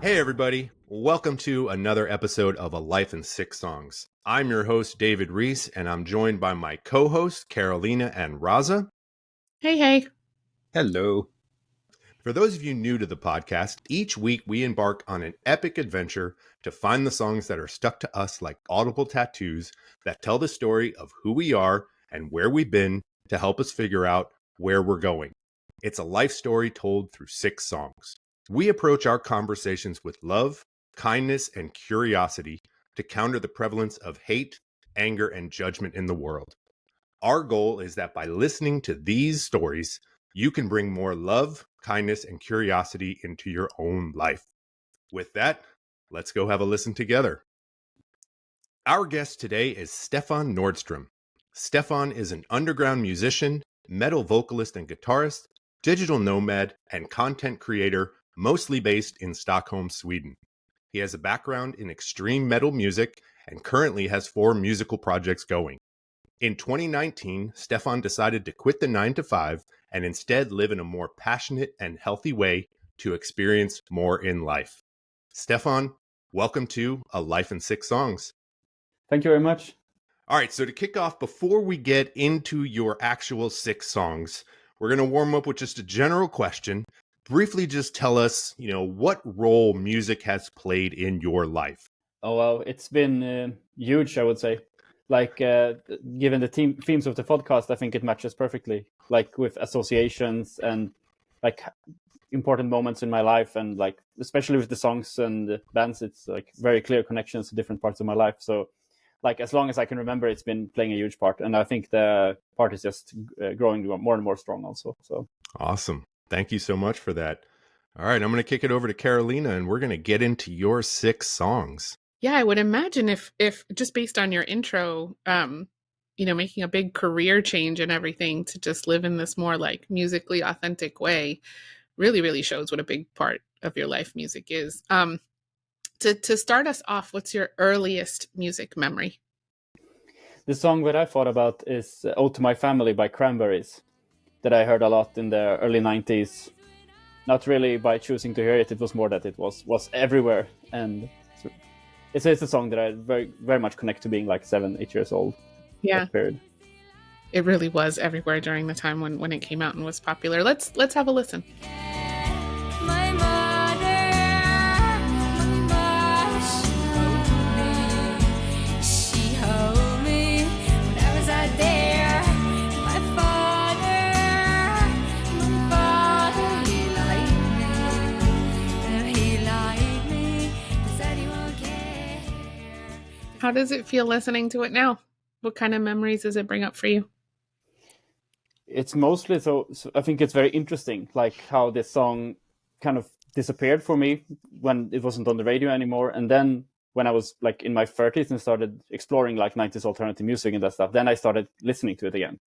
Hey everybody, welcome to another episode of A Life in Six Songs. I'm your host, David Reese, and I'm joined by my co-hosts, Carolina and Raza. Hey. Hello. For those of you new to the podcast, each week we embark on an epic adventure to find the songs that are stuck to us like audible tattoos that tell the story of who we are and where we've been to help us figure out where we're going. It's a life story told through 6 songs. We approach our conversations with love, kindness, and curiosity to counter the prevalence of hate, anger, and judgment in the world. Our goal is that by listening to these stories, you can bring more love, kindness, and curiosity into your own life. With that, let's go have a listen together. Our guest today is Stefan Nordström. Stefan is an underground musician, metal vocalist and guitarist, digital nomad, and content creator, mostly based in Stockholm, Sweden. He has a background in extreme metal music and currently has 4 musical projects going. In 2019, Stefan decided to quit the 9-to-5 and instead live in a more passionate and healthy way to experience more in life. Stefan, welcome to A Life in 6 Songs. Thank you very much. All right, so to kick off, before we get into your actual 6 songs, we're going to warm up with just a general question. Briefly just tell us, what role music has played in your life. Oh, well, it's been huge, I would say. Like, given the themes of the podcast, I think it matches perfectly. Like with associations and like important moments in my life, and like especially with the songs and the bands, it's like very clear connections to different parts of my life. So, like as long as I can remember, it's been playing a huge part, and I think the part is just growing more and more strong also. So awesome. Thank you so much for that. All right, I'm going to kick it over to Carolina, and we're going to get into your 6 songs. Yeah, I would imagine if just based on your intro, making a big career change and everything to just live in this more like musically authentic way really, really shows what a big part of your life music is. To start us off, what's your earliest music memory? The song that I thought about is Ode to My Family by Cranberries, that I heard a lot in the early 90s. Not really by choosing to hear it, it was more that it was everywhere. And it's a song that I very, very much connect to being like 7-8 years old. Yeah. Period. It really was everywhere during the time when it came out and was popular. Let's have a listen. How does it feel listening to it now? What kind of memories does it bring up for you? It's mostly so I think it's very interesting, like how this song kind of disappeared for me when it wasn't on the radio anymore. And then when I was like in my 30s and started exploring like 90s alternative music and that stuff, then I started listening to it again.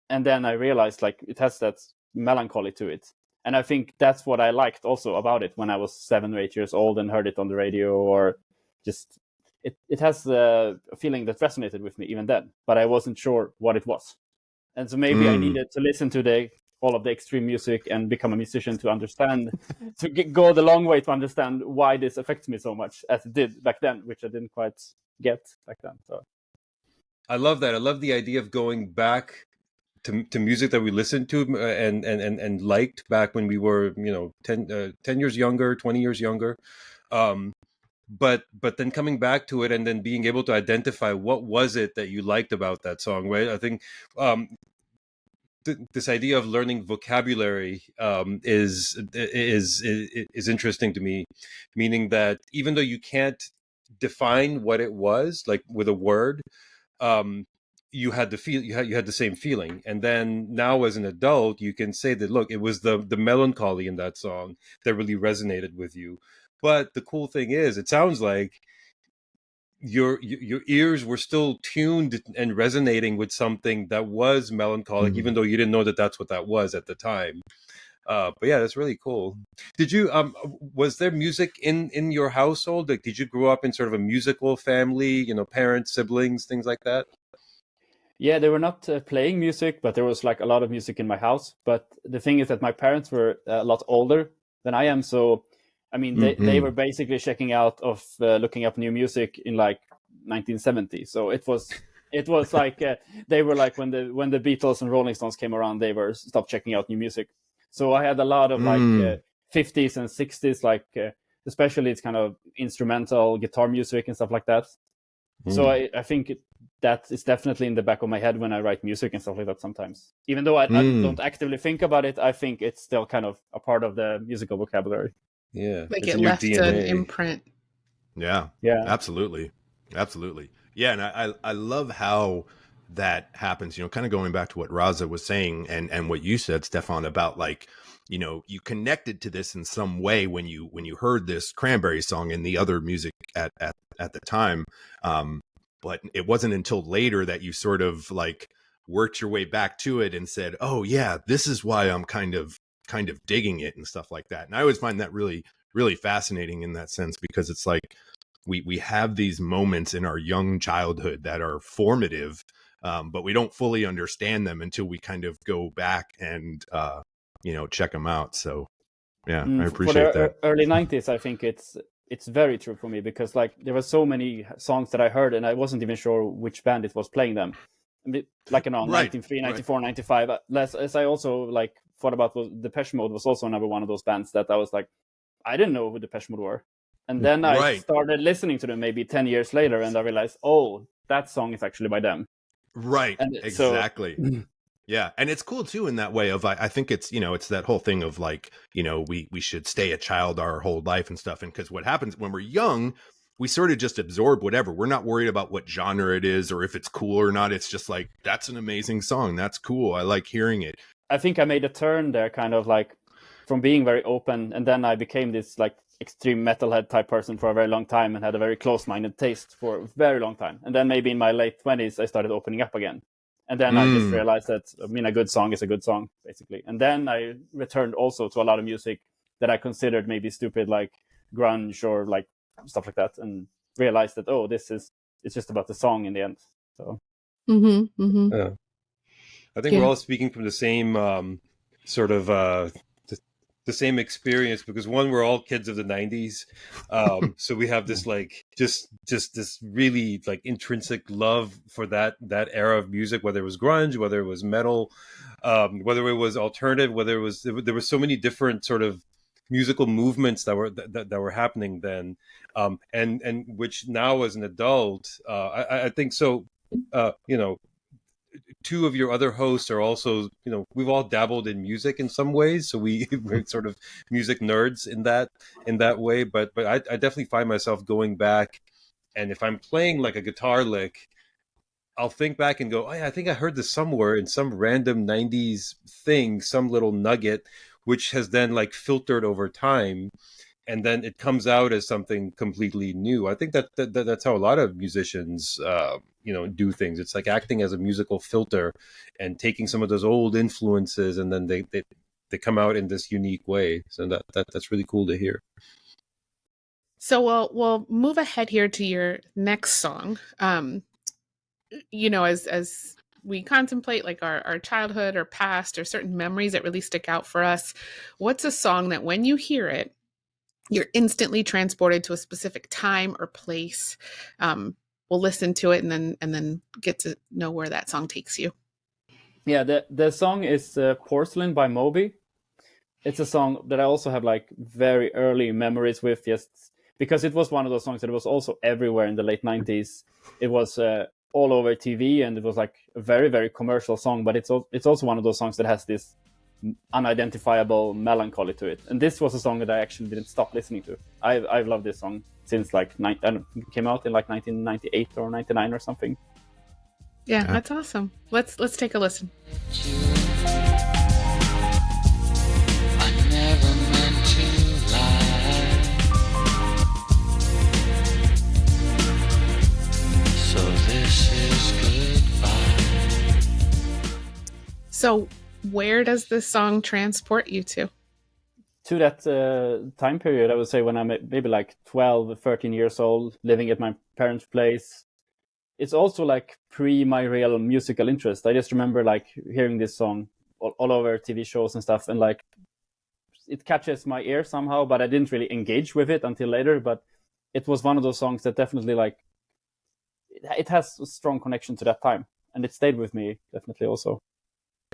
And then I realized like it has that melancholy to it. And I think that's what I liked also about it when I was 7 or 8 years old and heard it on the radio, or just it has a feeling that resonated with me even then, but I wasn't sure what it was. And so maybe I needed to listen to all of the extreme music and become a musician to understand, go the long way to understand why this affects me so much as it did back then, which I didn't quite get back then. So I love that. I love the idea of going back to music that we listened to and liked back when we were 10 years younger, 20 years younger. But then coming back to it and then being able to identify what was it that you liked about that song, right? I think this idea of learning vocabulary is interesting to me, meaning that even though you can't define what it was, like with a word, you had the same feeling. And then now as an adult, you can say that, look, it was the melancholy in that song that really resonated with you. But the cool thing is, it sounds like your ears were still tuned and resonating with something that was melancholic, even though you didn't know that that's what that was at the time. But yeah, that's really cool. Did you was there music in your household? Like, did you grow up in sort of a musical family, parents, siblings, things like that? Yeah, they were not playing music, but there was like a lot of music in my house. But the thing is that my parents were a lot older than I am, so I mean, they were basically checking out of looking up new music in like 1970. So it was like they were like when the Beatles and Rolling Stones came around, they were stopped checking out new music. So I had a lot of like 50s and 60s, like especially it's kind of instrumental guitar music and stuff like that. So I think that is definitely in the back of my head when I write music and stuff like that sometimes. Even though I don't actively think about it, I think it's still kind of a part of the musical vocabulary. Yeah, like it left an imprint. Yeah, absolutely. Yeah, and I love how that happens, kind of going back to what Raza was saying and what you said, Stefan, about like, you connected to this in some way when you heard this Cranberries song and the other music at the time. But it wasn't until later that you sort of like worked your way back to it and said, oh yeah, this is why I'm kind of digging it and stuff like that. And I always find that really, really fascinating in that sense, because it's like we have these moments in our young childhood that are formative, but we don't fully understand them until we kind of go back and check them out. So yeah, I appreciate that. Early 90s, I think it's very true for me, because like there were so many songs that I heard and I wasn't even sure which band it was playing them. Like 93, 94, 95. As I also like thought about, Depeche Mode was also another one of those bands that I was like, I didn't know who Depeche Mode were. And then I started listening to them maybe 10 years later, and I realized, oh, that song is actually by them. Right, and exactly. So, yeah, and it's cool too in that way of, I think it's, it's that whole thing of like, we should stay a child our whole life and stuff. And because what happens when we're young, we sort of just absorb whatever. We're not worried about what genre it is or if it's cool or not. It's just like, that's an amazing song. That's cool. I like hearing it. I think I made a turn there, kind of like from being very open. And then I became this like extreme metalhead type person for a very long time and had a very close-minded taste for a very long time. And then maybe in my late 20s, I started opening up again. And then I just realized that, a good song is a good song, basically. And then I returned also to a lot of music that I considered maybe stupid, like grunge or like stuff like that, and realized that, it's just about the song in the end. So yeah. I think we're all speaking from the same sort of the same experience, because one, we're all kids of the 90s, so we have this like just this really like intrinsic love for that era of music, whether it was grunge, whether it was metal, whether it was alternative, there were so many different sort of musical movements that were happening then, and which now as an adult, I think so. Two of your other hosts are also, we've all dabbled in music in some ways, so we're sort of music nerds in that way. But I definitely find myself going back, and if I'm playing like a guitar lick, I'll think back and go, oh yeah, I think I heard this somewhere in some random 90s thing, some little nugget, which has then like filtered over time, and then it comes out as something completely new. I think that's how a lot of musicians do things. It's like acting as a musical filter and taking some of those old influences, and then they come out in this unique way. So that's really cool to hear. So we'll move ahead here to your next song. As we contemplate like our childhood or past or certain memories that really stick out for us, what's a song that when you hear it, you're instantly transported to a specific time or place? We'll listen to it and then get to know where that song takes you. Yeah, the song is Porcelain by Moby. It's a song that I also have like very early memories with, just because it was one of those songs that was also everywhere in the late 90s. It was all over TV, and it was like a very, very commercial song, but it's also one of those songs that has this unidentifiable melancholy to it. And this was a song that I actually didn't stop listening to. I've loved this song since like it came out in like 1998 or 99 or something. Yeah, that's awesome. Let's take a listen. I never meant to lie. So this is goodbye. So where does this song transport you to? To that time period, I would say when I'm maybe like 12, 13 years old, living at my parents' place. It's also like pre my real musical interest. I just remember like hearing this song all over TV shows and stuff, and like it catches my ear somehow, but I didn't really engage with it until later. But it was one of those songs that definitely like it has a strong connection to that time, and it stayed with me definitely also.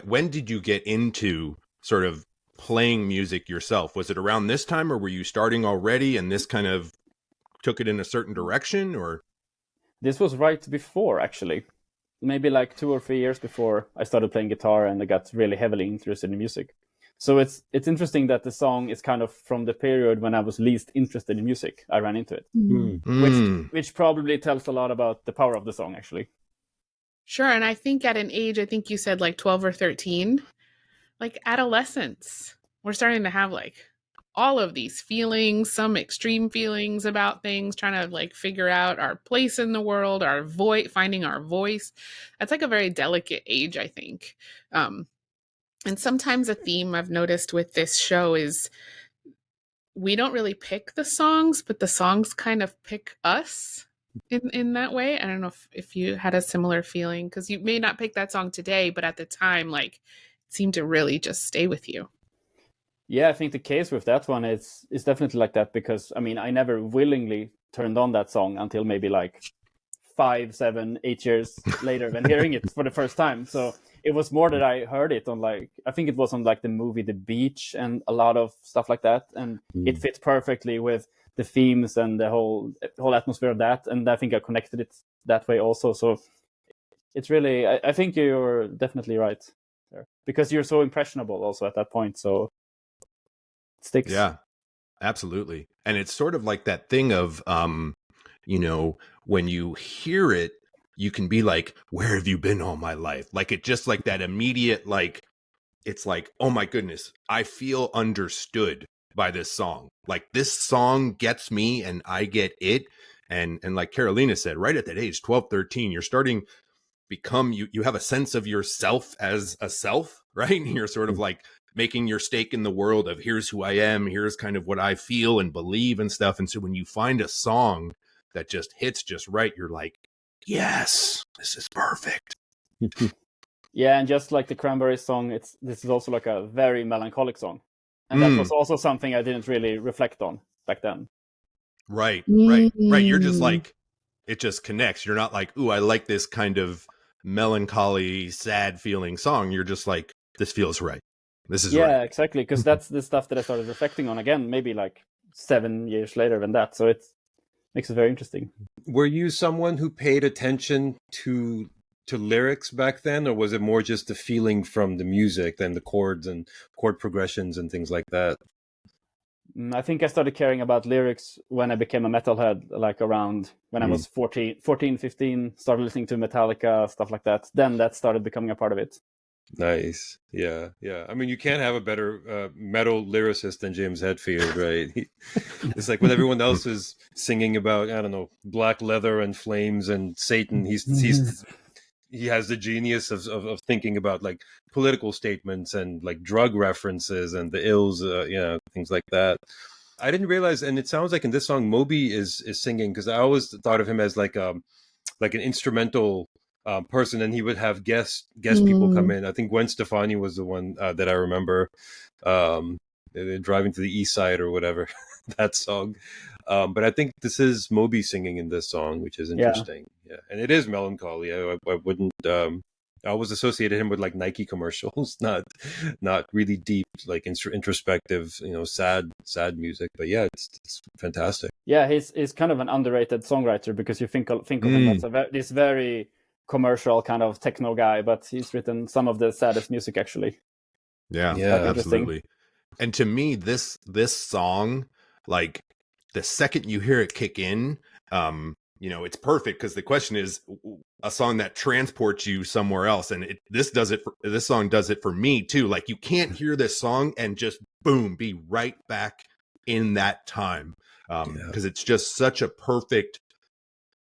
When did you get into sort of playing music yourself? Was it around this time, or were you starting already and this kind of took it in a certain direction? Or this was right before, actually, maybe like 2 or 3 years before I started playing guitar and I got really heavily interested in music. So it's interesting that the song is kind of from the period when I was least interested in music. I ran into it, which probably tells a lot about the power of the song, actually. Sure. And I think at an age, I think you said like 12 or 13, like adolescence, we're starting to have like all of these feelings, some extreme feelings about things, trying to like figure out our place in the world, our voice, finding our voice. That's like a very delicate age, I think. And sometimes a theme I've noticed with this show is we don't really pick the songs, but the songs kind of pick us in that way. I don't know if you had a similar feeling, because you may not pick that song today, but at the time, like, it seemed to really just stay with you. Yeah, I think the case with that one is definitely like that, because I mean, I never willingly turned on that song until maybe like 5, 7, 8 years later when hearing it for the first time. So it was more that I heard it on like, I think it was on like the movie The Beach and a lot of stuff like that, and it fit perfectly with the themes and the whole atmosphere of that, and I think I connected it that way also. So it's really, I think you're definitely right there, because you're so impressionable also at that point, so it sticks. Yeah, absolutely. And it's sort of like that thing of, you know, when you hear it, you can be like, where have you been all my life? Like, it just like that immediate, like, it's like, oh my goodness, I feel understood by this song. Like, this song gets me and I get it. And like Carolina said, right at that age, 12, 13, you're starting become, you have a sense of yourself as a self, right? And you're sort of like making your stake in the world of here's who I am, here's kind of what I feel and believe and stuff. And so when you find a song that just hits just right, you're like, yes, this is perfect. Yeah, and just like the Cranberries song, this is also like a very melancholic song. And that was also something I didn't really reflect on back then. Right. You're just like, it just connects. You're not like, ooh, I like this kind of melancholy, sad feeling song. You're just like, this feels right. This is right. Yeah, exactly. Because that's the stuff that I started reflecting on again, maybe like 7 years later than that. So it makes it very interesting. Were you someone who paid attention to lyrics back then, or was it more just the feeling from the music than the chords and chord progressions and things like that? I think I started caring about lyrics when I became a metalhead, like around when I was 14, 15, started listening to Metallica, stuff like that. Then that started becoming a part of it. Nice. Yeah. I mean, you can't have a better metal lyricist than James Hetfield, right? It's like when everyone else is singing about, I don't know, black leather and flames and Satan, he has the genius of thinking about like political statements and like drug references and the ills, things like that. I didn't realize, and it sounds like in this song, Moby is singing, because I always thought of him as like an instrumental person, and he would have guest people come in. I think Gwen Stefani was the one that I remember, driving to the East Side or whatever, that song. But I think this is Moby singing in this song, which is interesting. Yeah. And it is melancholy. I wouldn't. I always associated him with like Nike commercials, not really deep, like introspective, sad music. But yeah, it's fantastic. Yeah, he's kind of an underrated songwriter, because you think of him as this very commercial kind of techno guy, but he's written some of the saddest music actually. Yeah, absolutely. And to me, this song, like the second you hear it kick in, you know, it's perfect because the question is a song that transports you somewhere else. And this song does it for me too. Like you can't hear this song and just boom, be right back in that time. Because it's just such a perfect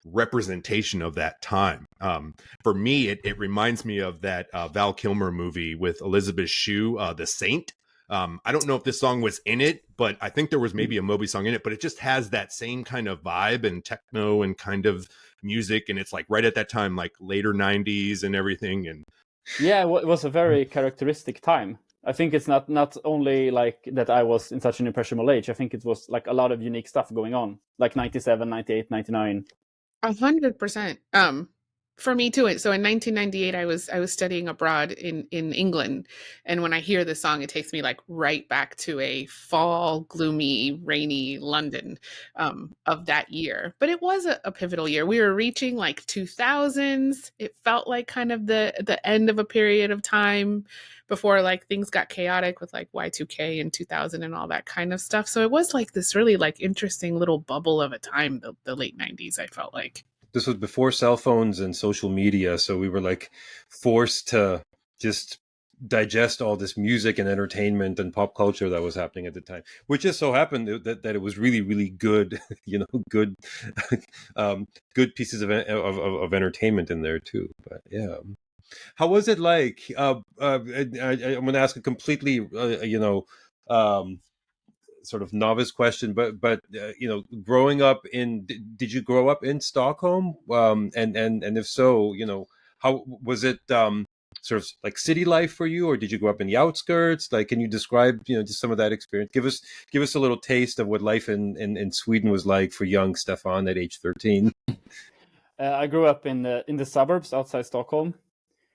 representation of that time. For me, it reminds me of that Val Kilmer movie with Elizabeth Shue, The Saint. I don't know if this song was in it, but I think there was maybe a Moby song in it, but it just has that same kind of vibe and techno and kind of music. And it's like right at that time, like later 90s and everything. And yeah, it was a very characteristic time. I think it's not only like that I was in such an impressionable age. I think it was like a lot of unique stuff going on, like 97, 98, 99. 100%. For me too. So in 1998, I was studying abroad in England, and when I hear this song, it takes me like right back to a fall, gloomy, rainy London of that year. But it was a pivotal year. We were reaching like 2000s. It felt like kind of the end of a period of time before like things got chaotic with like Y2K and 2000 and all that kind of stuff. So it was like this really like interesting little bubble of a time, the late 90s, I felt like. This was before cell phones and social media, so we were like forced to just digest all this music and entertainment and pop culture that was happening at the time, which just so happened that it was really, really good, good good pieces of entertainment in there too. But yeah, how was it like? I'm going to ask a completely sort of novice question, but growing up did you grow up in Stockholm? And if so, how was it sort of like city life for you, or did you grow up in the outskirts? Like, can you describe, just some of that experience? Give us a little taste of what life in Sweden was like for young Stefan at age 13. I grew up in the suburbs outside Stockholm,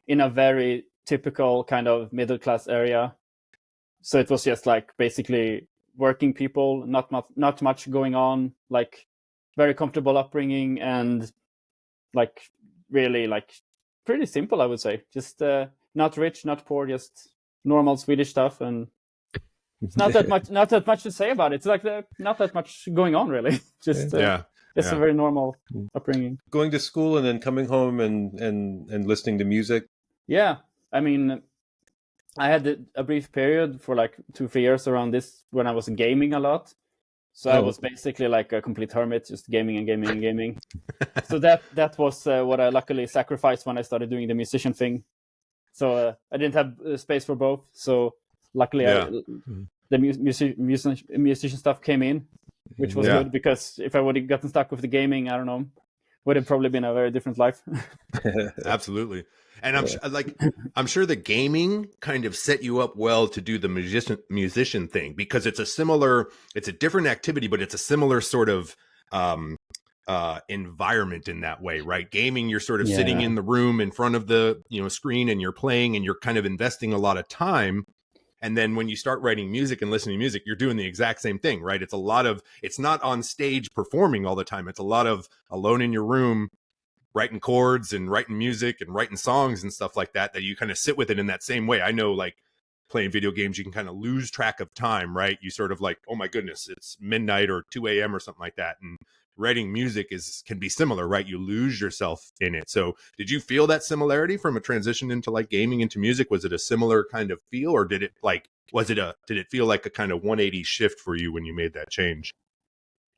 in a very typical kind of middle class area. So it was just like basically working people, not much going on, like very comfortable upbringing, and like really like pretty simple, I would say. Just not rich, not poor, just normal Swedish stuff, and it's not that much to say about it. It's like not that much going on really. Just it's a very normal upbringing. Going to school and then coming home and listening to music. Yeah, I mean, I had a brief period for like 2-3 years around this when I was gaming a lot. So I was basically like a complete hermit, just gaming and gaming and gaming. So that was what I luckily sacrificed when I started doing the musician thing. So I didn't have space for both. So luckily the musician stuff came in, which was good, because if I would have gotten stuck with the gaming, I don't know, would have probably been a very different life. Absolutely. And I'm sure the gaming kind of set you up well to do the musician thing, because it's a different activity, but it's a similar sort of environment in that way, right? Gaming, you're sort of sitting in the room in front of the screen, and you're playing, and you're kind of investing a lot of time. And then when you start writing music and listening to music, you're doing the exact same thing, right? It's not on stage performing all the time. It's a lot of alone in your room, writing chords and writing music and writing songs and stuff like that you kind of sit with it in that same way. I know, like, playing video games, you can kind of lose track of time, right? You sort of like, oh my goodness, it's midnight or 2 a.m. or something like that. And writing music can be similar, right? You lose yourself in it. So did you feel that similarity from a transition into like gaming into music? Was it a similar kind of feel, or did it feel like a kind of 180 shift for you when you made that change?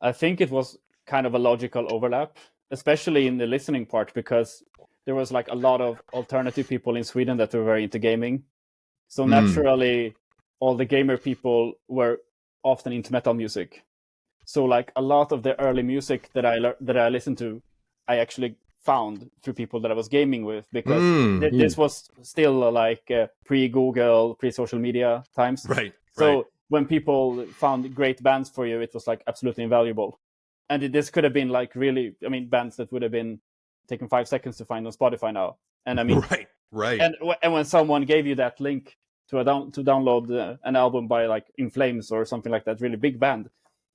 I think it was kind of a logical overlap, especially in the listening part, because there was like a lot of alternative people in Sweden that were very into gaming. So naturally, all the gamer people were often into metal music. So like a lot of the early music that I listened to, I actually found through people that I was gaming with, because this was still like pre-Google, pre-social media times. Right. So when people found great bands for you, it was like absolutely invaluable. And this could have been like really, I mean, bands that would have been taking 5 seconds to find on Spotify now. And I mean, right. And when someone gave you that link to download an album by like In Flames or something like that, really big band,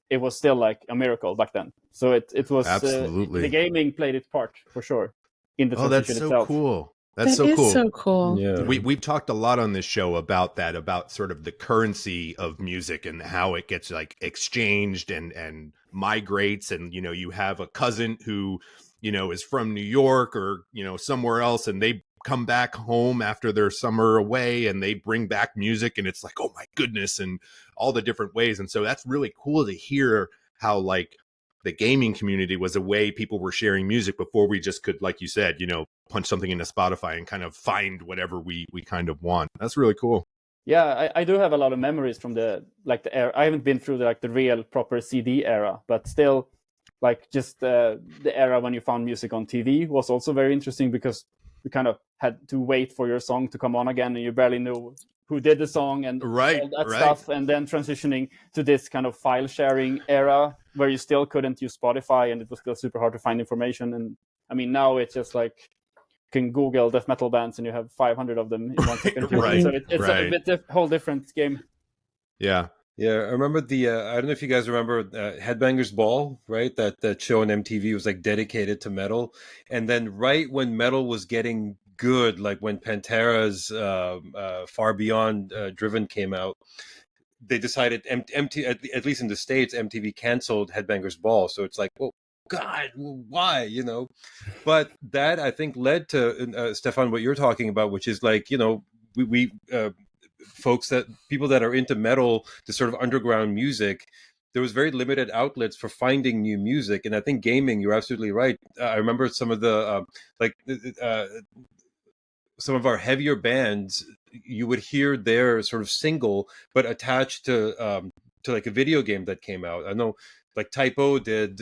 it was still like a miracle back then. So it was absolutely the gaming played its part for sure in the transition itself. That's so cool. That is so cool. Yeah. We've talked a lot on this show about that, about sort of the currency of music and how it gets like exchanged and migrates. And, you have a cousin who is from New York or, somewhere else, and they come back home after their summer away and they bring back music, and it's like, oh my goodness, and all the different ways. And so that's really cool to hear how like the gaming community was a way people were sharing music before we just could, like you said, punch something into Spotify and kind of find whatever we kind of want. That's really cool. Yeah, I do have a lot of memories from the era. I haven't been through the real proper CD era, but still, like just the era when you found music on TV was also very interesting, because you kind of had to wait for your song to come on again, and you barely knew who did the song and all that stuff. And then transitioning to this kind of file sharing era where you still couldn't use Spotify, and it was still super hard to find information. And I mean, now it's just like you can Google death metal bands and you have 500 of them in 1 second. Right. So it's a whole different game. Yeah. Yeah, I remember I don't know if you guys remember Headbangers Ball, right? That show on MTV was like dedicated to metal. And then right when metal was getting good, like when Pantera's Far Beyond Driven came out, they decided, at least in the States, MTV canceled Headbangers Ball. So it's like, well, God, why, But that, I think, led to, Stefan, what you're talking about, which is like, we people that are into metal, the sort of underground music, there was very limited outlets for finding new music. And I think gaming, you're absolutely right. I remember some of the some of our heavier bands, you would hear their sort of single, but attached to like a video game that came out. I know like Typo did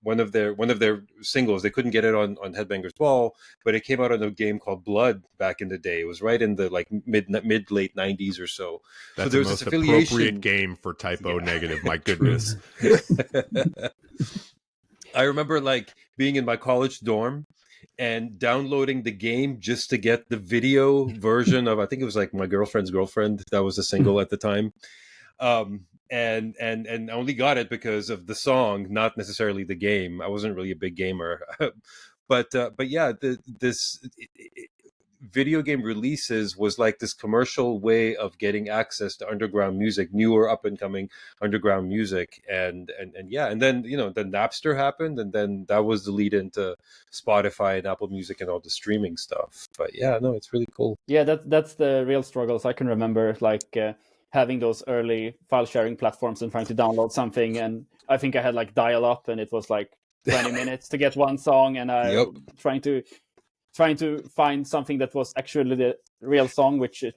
one of their singles. They couldn't get it on Headbangers Ball, but it came out on a game called Blood back in the day. It was right in the like mid late 90s or so. That's so there was the most this affiliation. Appropriate game for Typo Negative. My goodness. I remember like being in my college dorm and downloading the game just to get the video version of, I think it was like My Girlfriend's Girlfriend. That was a single at the time. And I only got it because of the song, not necessarily the game. I wasn't really a big gamer, but yeah, this video game releases was like this commercial way of getting access to underground music, newer up and coming underground music, and yeah, and then then Napster happened, and then that was the lead into Spotify and Apple Music and all the streaming stuff. But yeah, no, it's really cool. Yeah, that's the real struggles. I can remember like having those early file sharing platforms and trying to download something, and I think I had like dial up, and it was like 20 minutes to get one song, and I trying to find something that was actually the real song, which it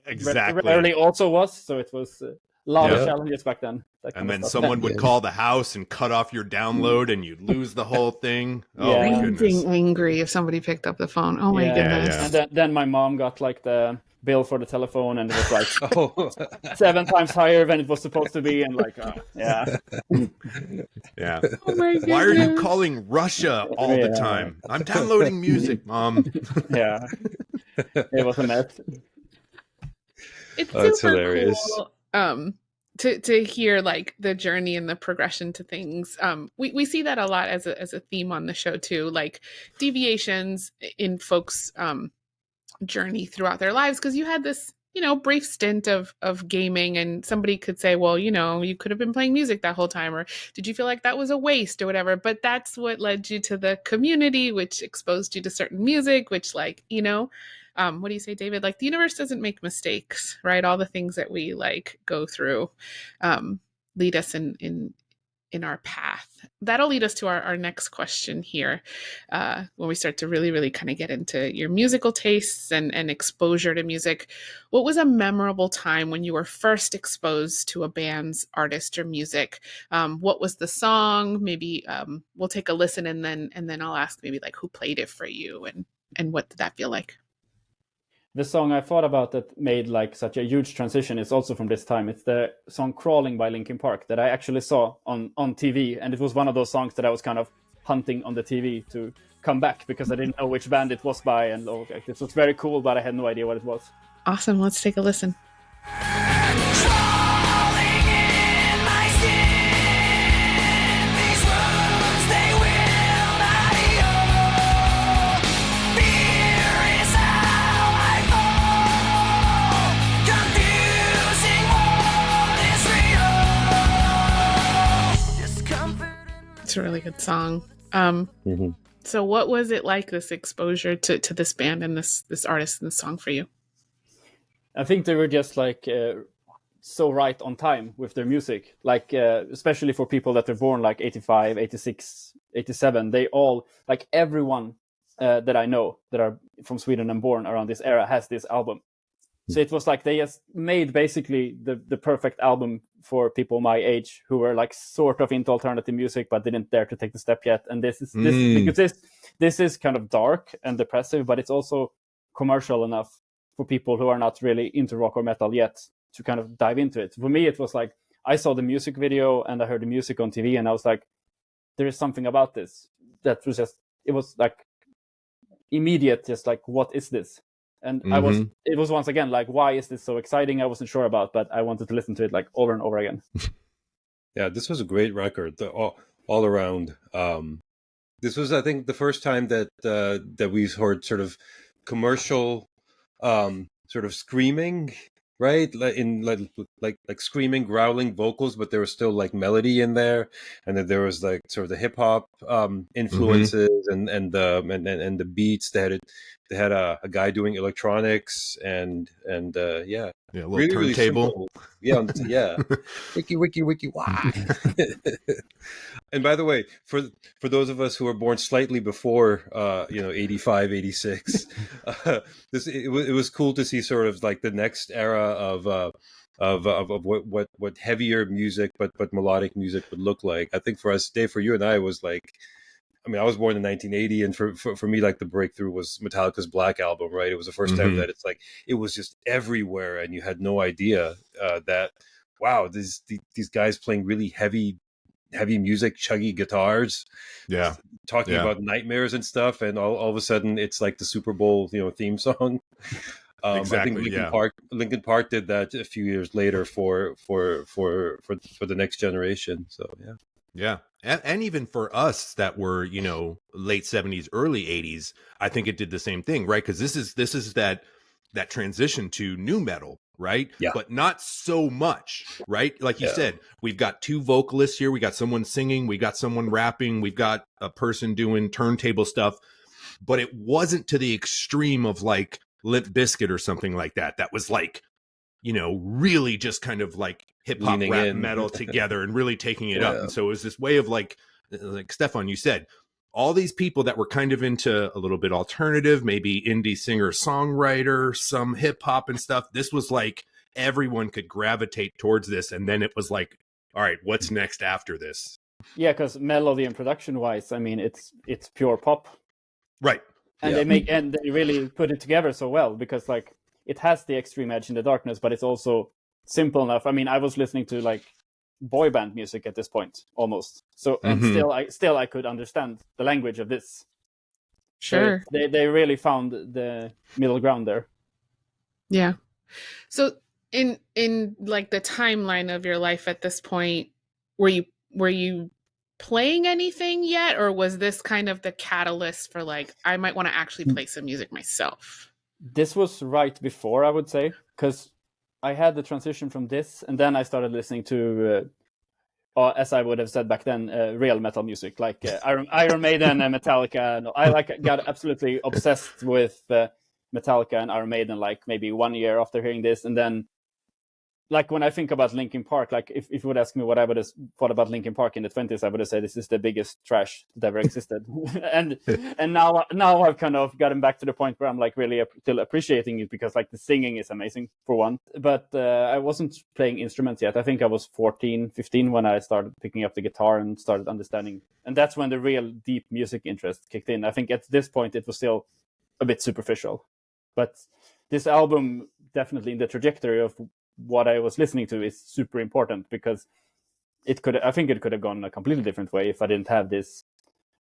rarely also was. So it was a lot of challenges back then. And then someone would call the house and cut off your download, and you'd lose the whole thing. Oh my goodness! Being angry if somebody picked up the phone. Oh my goodness! Yeah. And then my mom got like the bill for the telephone, and it was like 7 times higher than it was supposed to be, and like yeah. Oh my goodness. Why are you calling Russia all the time? I'm downloading music, Mom. Yeah, it was a mess. It's that's super hilarious. Cool, to hear like the journey and the progression to things. We see that a lot as a theme on the show too, like deviations in folks' journey throughout their lives, because you had this brief stint of gaming, and somebody could say, well, you could have been playing music that whole time, or did you feel like that was a waste or whatever? But that's what led you to the community, which exposed you to certain music, which what do you say, David? Like the universe doesn't make mistakes, right? All the things that we like go through lead us in our path. That'll lead us to our next question here, when we start to really, really kind of get into your musical tastes and exposure to music. What was a memorable time when you were first exposed to a band's artist or music? What was the song? Maybe we'll take a listen, and then I'll ask maybe like who played it for you, and what did that feel like? The song I thought about that made like such a huge transition is also from this time. It's the song Crawling by Linkin Park that I actually saw on TV. And it was one of those songs that I was kind of hunting on the TV to come back, because I didn't know which band it was by. And this was very cool, but I had no idea what it was. Awesome. Let's take a listen. It's a really good song. Mm-hmm. So what was it like, this exposure to this band and this artist and this song for you? I think they were just like so right on time with their music, like especially for people that were born like 85, 86, 87. They all, like everyone that I know that are from Sweden and born around this era has this album. So it was like they just made basically the perfect album for people my age who were like sort of into alternative music but didn't dare to take the step yet. And this because this is kind of dark and depressive, but it's also commercial enough for people who are not really into rock or metal yet to kind of dive into it. For me, it was like I saw the music video and I heard the music on TV, and I was like, there is something about this that was just, it was like immediate, just like, what is this? And it was once again like, why is this so exciting? I wasn't sure about, but I wanted to listen to it like over and over again. Yeah, this was a great record, all around. This was, I think, the first time that that we heard sort of commercial, sort of screaming, right? Like screaming, growling vocals, but there was still like melody in there, and then there was like sort of the hip hop influences and the beats. They had a guy doing electronics and yeah, a little turntable. Really yeah. wiki why. And by the way, for those of us who were born slightly before 85, 86, it was cool to see sort of like the next era of what heavier music but melodic music would look like. I think for us, Dave, for you and I, was like, I mean, I was born in 1980, and for me, like the breakthrough was Metallica's Black Album, right? It was the first time that it's like, it was just everywhere, and you had no idea that, wow, these guys playing really heavy music, chuggy guitars, talking about nightmares and stuff, and all of a sudden it's like the Super Bowl, theme song. Exactly. I think Linkin Park did that a few years later for the next generation. So yeah. And even for us that were, late 70s, early 80s, I think it did the same thing, right? Because this is that transition to nu metal, right? Yeah. But not so much, right? Like you said, we've got two vocalists here. We got someone singing, we got someone rapping, we've got a person doing turntable stuff. But it wasn't to the extreme of like Limp Bizkit or something like that. That was like, really just kind of like hip hop, rap, metal together and really taking it up. And so it was this way of like Stefan, you said, all these people that were kind of into a little bit alternative, maybe indie singer, songwriter, some hip hop and stuff. This was like everyone could gravitate towards this. And then it was like, all right, what's next after this? Yeah, because melody and production wise, I mean, it's pure pop. Right. And they really put it together so well, because like it has the extreme edge in the darkness, but it's also simple enough. I mean, I was listening to like boy band music at this point almost. So and still I could understand the language of this. Sure. So they really found the middle ground there. Yeah. So in like the timeline of your life at this point, were you playing anything yet, or was this kind of the catalyst for like, I might want to actually play some music myself? This was right before, I would say, because I had the transition from this, and then I started listening to, as I would have said back then, real metal music, like Iron Maiden and Metallica. And I got absolutely obsessed with Metallica and Iron Maiden, like maybe 1 year after hearing this. And then, like when I think about Linkin Park, like if you would ask me what I would have thought about Linkin Park in the 20s, I would have said this is the biggest trash that ever existed. and now I've kind of gotten back to the point where I'm like really still appreciating it, because like the singing is amazing for one. But I wasn't playing instruments yet. I think I was 14, 15 when I started picking up the guitar and started understanding. And that's when the real deep music interest kicked in. I think at this point it was still a bit superficial. But this album, definitely in the trajectory of what I was listening to, is super important, because I think it could have gone a completely different way if I didn't have this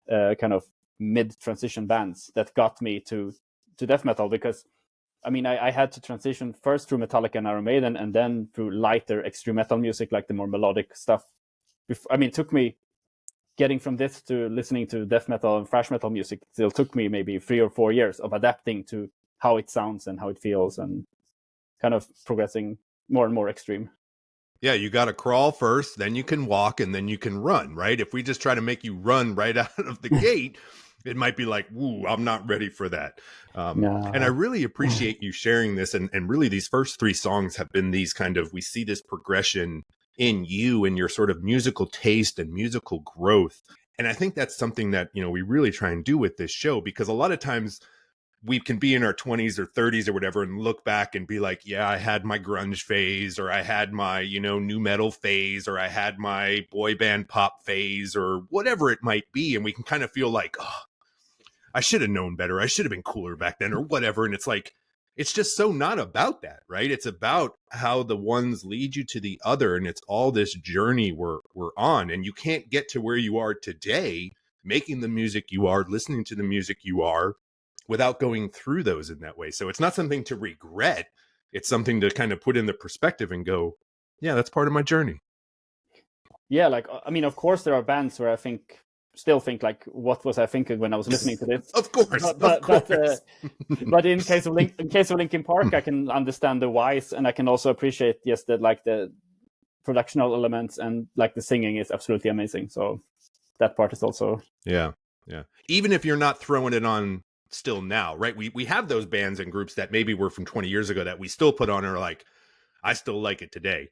kind of mid-transition bands that got me to death metal. Because I mean, I had to transition first through Metallica and Iron Maiden, and then through lighter extreme metal music, like the more melodic stuff. I mean, it took me getting from this to listening to death metal and thrash metal music. It still took me maybe 3 or 4 years of adapting to how it sounds and how it feels, and kind of progressing more and more extreme. Yeah, you got to crawl first, then you can walk, and then you can run, right? If we just try to make you run right out of the gate, it might be like, woo, I'm not ready for that. No. And I really appreciate you sharing this. And really, these first three songs have been these kind of, we see this progression in you and your sort of musical taste and musical growth. And I think that's something that, you know, we really try and do with this show, because a lot of times we can be in our 20s or 30s or whatever and look back and be like, yeah, I had my grunge phase, or I had my, you know, new metal phase, or I had my boy band pop phase, or whatever it might be. And we can kind of feel like, oh, I should have known better. I should have been cooler back then, or whatever. And it's like, it's just so not about that, right? It's about how the ones lead you to the other. And it's all this journey we're on. And you can't get to where you are today, making the music you are, listening to the music you are, without going through those in that way. So it's not something to regret. It's something to kind of put in the perspective and go, yeah, that's part of my journey. Yeah, like, I mean, of course there are bands where I still think like, what was I thinking when I was listening to this? Of course, but in case of Linkin Park, I can understand the whys, and I can also appreciate just that, like, the productional elements and like the singing is absolutely amazing. So that part is also yeah. Even if you're not throwing it on still now, right? We have those bands and groups that maybe were from 20 years ago that we still put on and are like, I still like it today.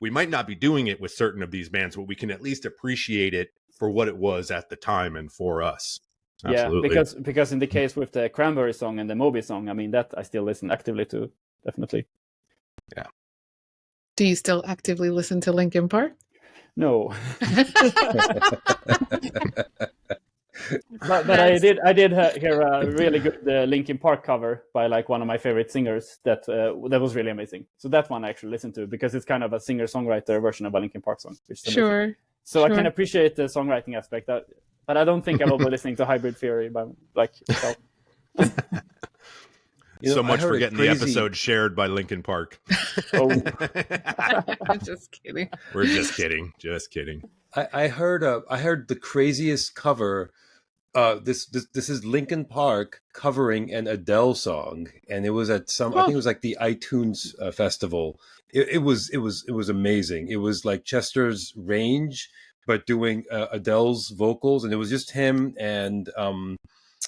We might not be doing it with certain of these bands, but we can at least appreciate it for what it was at the time and for us. Absolutely. Yeah, because in the case with the Cranberry song and the Moby song, I mean, that I still listen actively to, definitely. Yeah. Do you still actively listen to Linkin Park? No. But I did hear a really good Linkin Park cover by like one of my favorite singers that was really amazing. So that one I actually listened to, because it's kind of a singer-songwriter version of a Linkin Park song. Which is amazing. So I can appreciate the songwriting aspect, but I don't think I will be listening to Hybrid Theory by like myself. You know, so much for getting the episode shared by Linkin Park. Oh. I'm just kidding. We're just kidding. I heard the craziest cover. This is Linkin Park covering an Adele song, and it was at I think it was like the iTunes festival. It was amazing. It was like Chester's Range, but doing Adele's vocals, and it was just him and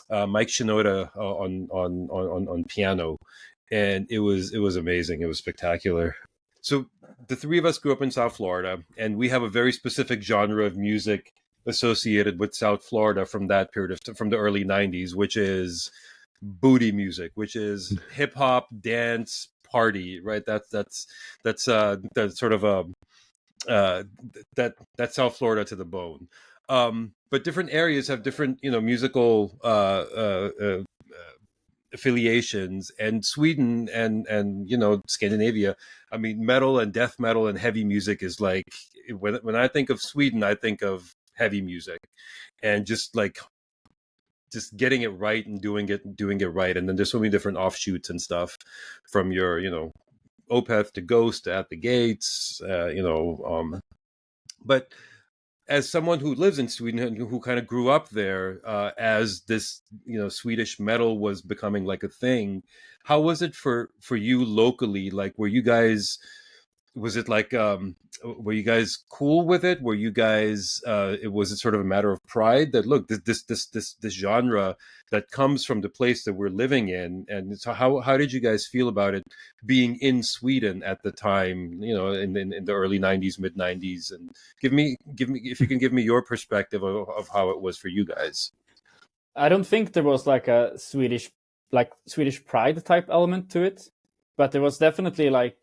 Mike Shinoda on piano, and it was amazing. It was spectacular. So the three of us grew up in South Florida, and we have a very specific genre of music associated with South Florida from that period from the early 90s, which is booty music, which is hip hop, dance, party, right? That's sort of that's South Florida to the bone. But different areas have different, musical affiliations, and Sweden and Scandinavia. I mean, metal and death metal and heavy music is like, when I think of Sweden, I think of heavy music, and just getting it right and doing it right. And then there's so many different offshoots and stuff, from your Opeth to Ghost to At the Gates, but as someone who lives in Sweden and who kind of grew up there, as this, Swedish metal was becoming like a thing, how was it for you locally? Like, were you guys cool with it? Were you guys, was it sort of a matter of pride that, look, this genre that comes from the place that we're living in? And so how did you guys feel about it being in Sweden at the time, in the early 90s, mid 90s? And give me, if you can give me your perspective of how it was for you guys. I don't think there was like a Swedish pride type element to it, but there was definitely like,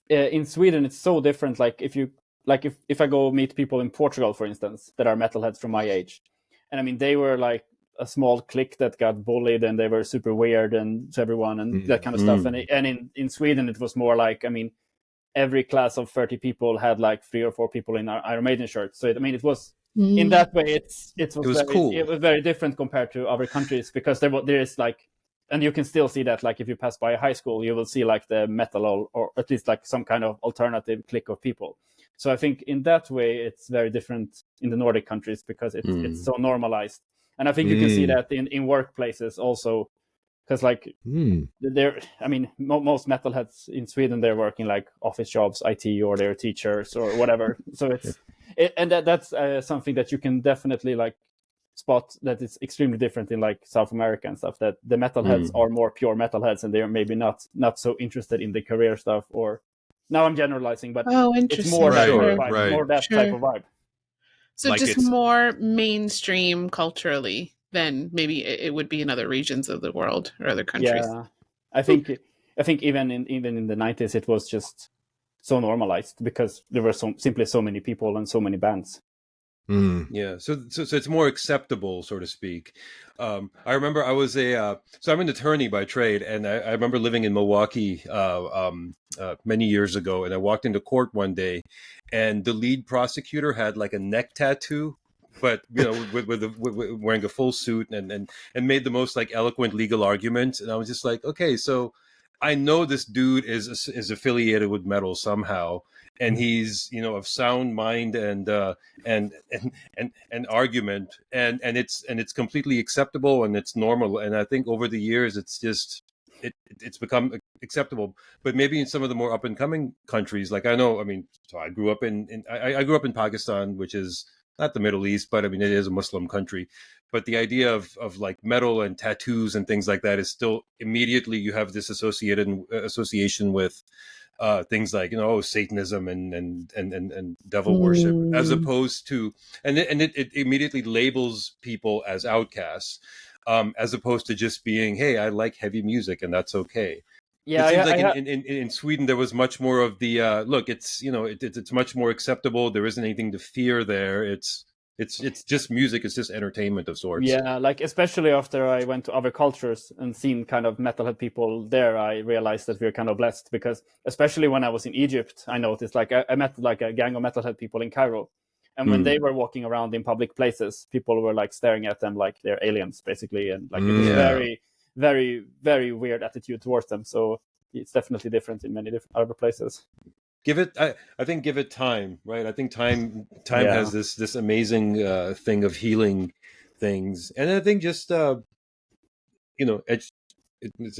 in Sweden, it's so different. Like if I go meet people in Portugal, for instance, that are metalheads from my age, and I mean, they were like a small clique that got bullied, and they were super weird and to everyone and that kind of stuff. And in Sweden, it was more like, I mean, every class of 30 people had like 3 or 4 people in Iron Maiden shirts. So I mean, it was in that way, it was very cool. It was very different compared to other countries, because there is like. And you can still see that, like, if you pass by a high school, you will see like the metal or at least like some kind of alternative clique of people. So I think in that way, it's very different in the Nordic countries, because it's so normalized. And I think you can see that in workplaces also, because like they're, I mean, most metalheads in Sweden, they're working like office jobs, IT, or they're teachers or whatever. So and that's something that you can definitely like spot, that it's extremely different in like South America and stuff, that the metalheads are more pure metalheads and they're maybe not so interested in the career stuff. Or now I'm generalizing, but it's more that vibe, more that type of vibe. So like just more mainstream culturally than maybe it would be in other regions of the world or other countries. Yeah, I think even in the 90s it was just so normalized because there were simply so many people and so many bands. Yeah, so it's more acceptable, so to speak. I remember I was so I'm an attorney by trade, and I remember living in Milwaukee many years ago, and I walked into court one day, and the lead prosecutor had like a neck tattoo, but you know, with wearing a full suit and made the most like eloquent legal arguments, and I was just like, okay, so I know this dude is affiliated with metal somehow. And he's, you know, of sound mind and argument, and it's completely acceptable and it's normal. And I think over the years, it's just it's become acceptable. But maybe in some of the more up and coming countries, like I know, I mean, so I grew up I grew up in Pakistan, which is not the Middle East, but I mean, it is a Muslim country. But the idea of like metal and tattoos and things like that is still immediately you have this association with things like, you know, Satanism and devil worship, as opposed to and it immediately labels people as outcasts, as opposed to just being, hey, I like heavy music and that's okay. Yeah, it seems like in Sweden there was much more of the look. It's, you know, it's much more acceptable. There isn't anything to fear there. It's just music. It's just entertainment of sorts. Yeah, like especially after I went to other cultures and seen kind of metalhead people there, I realized that we're kind of blessed, because especially when I was in Egypt, I noticed like I met like a gang of metalhead people in Cairo, and when they were walking around in public places, people were like staring at them like they're aliens basically, and like it was very, very, very weird attitude towards them. So it's definitely different in many different other places. I think give it time, right? I think time has this amazing thing of healing things, and I think just you know, it's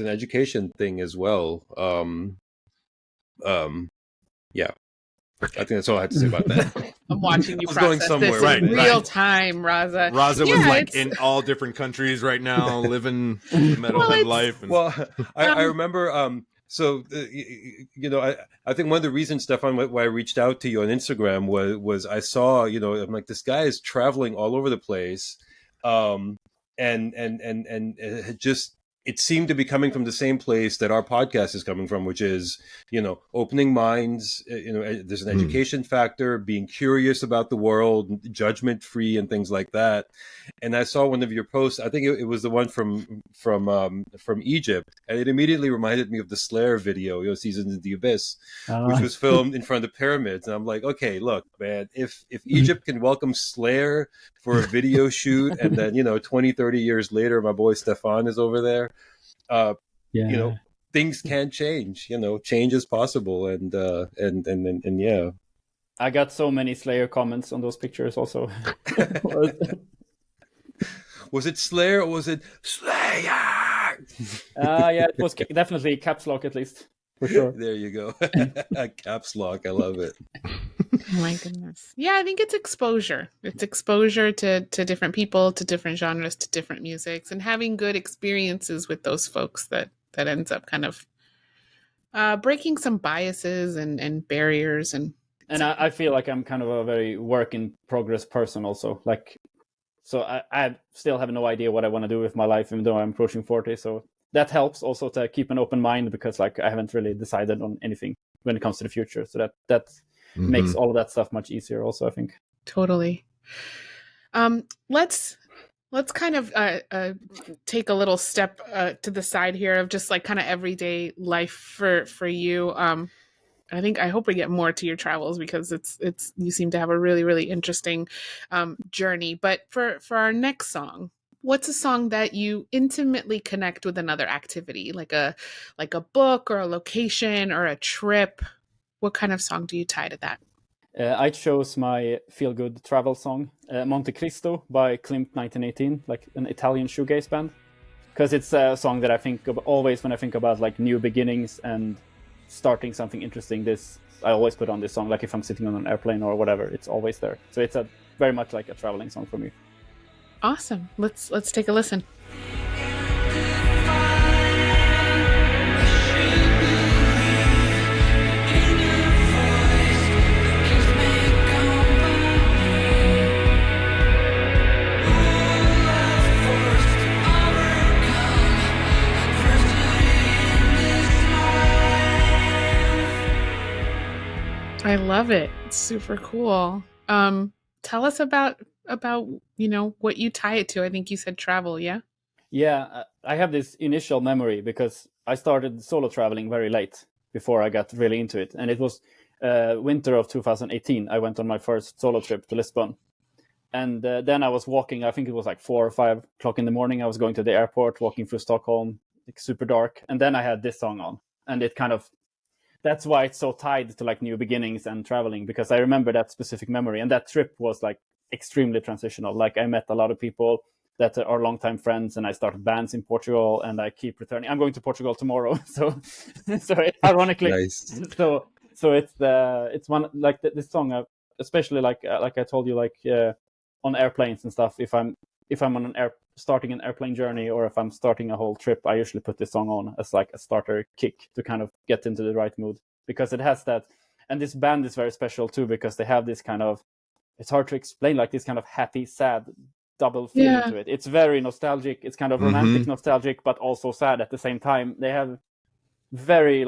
an education thing as well. Yeah, I think that's all I had to say about that. I'm watching you process this in real time, Raza. Raza was like in all different countries right now, living the metalhead life. And... Well, I remember. So, you know, I think one of the reasons, Stefan, why I reached out to you on Instagram was I saw, you know, I'm like, this guy is traveling all over the place. And it just, it seemed to be coming from the same place that our podcast is coming from, which is, you know, opening minds, you know, there's an education factor, being curious about the world, judgment free and things like that. And I saw one of your posts, I think it was the one from Egypt, and it immediately reminded me of the Slayer video, you know, Seasons in the Abyss, which was filmed in front of pyramids. And I'm like, okay, look, man, if Egypt can welcome Slayer for a video shoot, and then, you know, 20, 30 years later, my boy Stefan is over there, you know, things can change, you know, change is possible. And yeah. I got so many Slayer comments on those pictures also. Was it Slayer or was it Slayer? Yeah, it was definitely caps lock, at least, for sure. There you go. Caps lock. I love it. Oh my goodness. Yeah, I think it's exposure. It's exposure to different people, to different genres, to different musics, and having good experiences with those folks that ends up kind of breaking some biases and barriers. And I feel like I'm kind of a very work in progress person also. Like, so I still have no idea what I want to do with my life, even though I'm approaching 40. So that helps also to keep an open mind, because like I haven't really decided on anything when it comes to the future. So that makes all of that stuff much easier also, I think. Totally. Let's kind of take a little step to the side here of just like kind of everyday life for you. I hope we get more to your travels, because it's you seem to have a really, really interesting journey. But for our next song, what's a song that you intimately connect with another activity, like a book or a location or a trip? What kind of song do you tie to that? I chose my feel-good travel song, Monte Cristo by Klimt 1918, like an Italian shoegaze band. because it's a song that I think of always when I think about like new beginnings and starting something interesting. I always put on this song, like if I'm sitting on an airplane or whatever, it's always there. So it's a very much like a traveling song for me. Awesome. Let's take a listen. I love it. It's super cool. Tell us about what you tie it to. I think you said travel, yeah? Yeah, I have this initial memory because I started solo traveling very late before I got really into it. And it was winter of 2018. I went on my first solo trip to Lisbon. And then I was walking, I think it was like 4 or 5 o'clock in the morning. I was going to the airport, walking through Stockholm, like super dark. And then I had this song on. And it kind of, that's why it's so tied to like new beginnings and traveling, because I remember that specific memory. And that trip was like extremely transitional. Like I met a lot of people that are longtime friends, and I started bands in Portugal, and I keep returning. I'm going to Portugal tomorrow, so ironically, Nice. so it's one like this song, especially like I told you, like on airplanes and stuff. If I'm on starting an airplane journey, or if I'm starting a whole trip, I usually put this song on as like a starter kick to kind of get into the right mood, because it has that. And this band is very special too, because they have this kind of, it's hard to explain, like this kind of happy, sad double feeling to it. It's very nostalgic. It's kind of romantic nostalgic, but also sad at the same time. They have very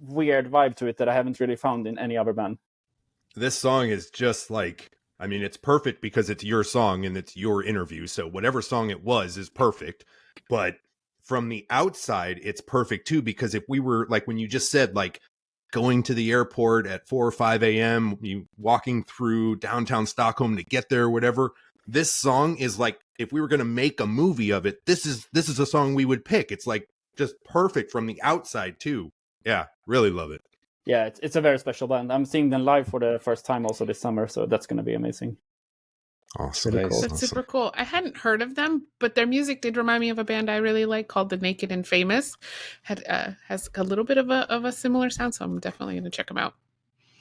weird vibe to it that I haven't really found in any other band. This song is just like, I mean, it's perfect because it's your song and it's your interview. So whatever song it was is perfect. But from the outside, it's perfect too, because if we were like, when you just said like going to the airport at 4 or 5 a.m., you walking through downtown Stockholm to get there, or whatever, this song is like, if we were going to make a movie of it, this is a song we would pick. It's like just perfect from the outside too. Yeah, really love it. Yeah, it's a very special band. I'm seeing them live for the first time also this summer, so that's going to be amazing. Awesome. Really cool. That's super cool. I hadn't heard of them, but their music did remind me of a band I really like called The Naked and Famous. Has a little bit of a similar sound, so I'm definitely going to check them out.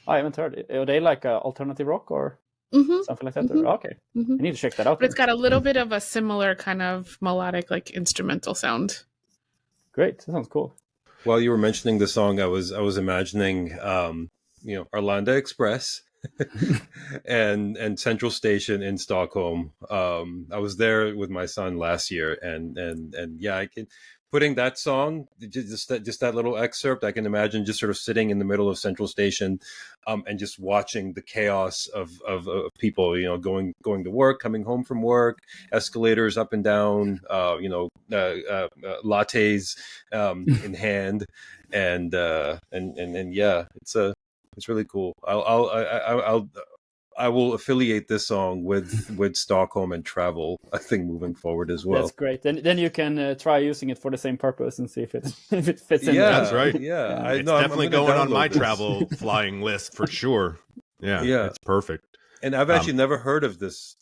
I haven't heard it. Are they like alternative rock or something like that? Mm-hmm. Okay, I need to check that out. But it's got a little bit of a similar kind of melodic, like instrumental sound. Great, that sounds cool. While you were mentioning the song, I was imagining, Arlanda Express and Central Station in Stockholm. I was there with my son last year, and yeah, I can, putting that song, just that little excerpt, I can imagine just sort of sitting in the middle of Central Station, and just watching the chaos of people, going to work, coming home from work, escalators up and down, lattes in hand, and yeah, it's really cool. I will affiliate this song with Stockholm and travel, I think, moving forward as well. That's great. Then you can try using it for the same purpose and see if it fits in. That's right. Yeah, It's definitely going on my travel flying list for sure. Yeah, it's perfect. And I've actually never heard of this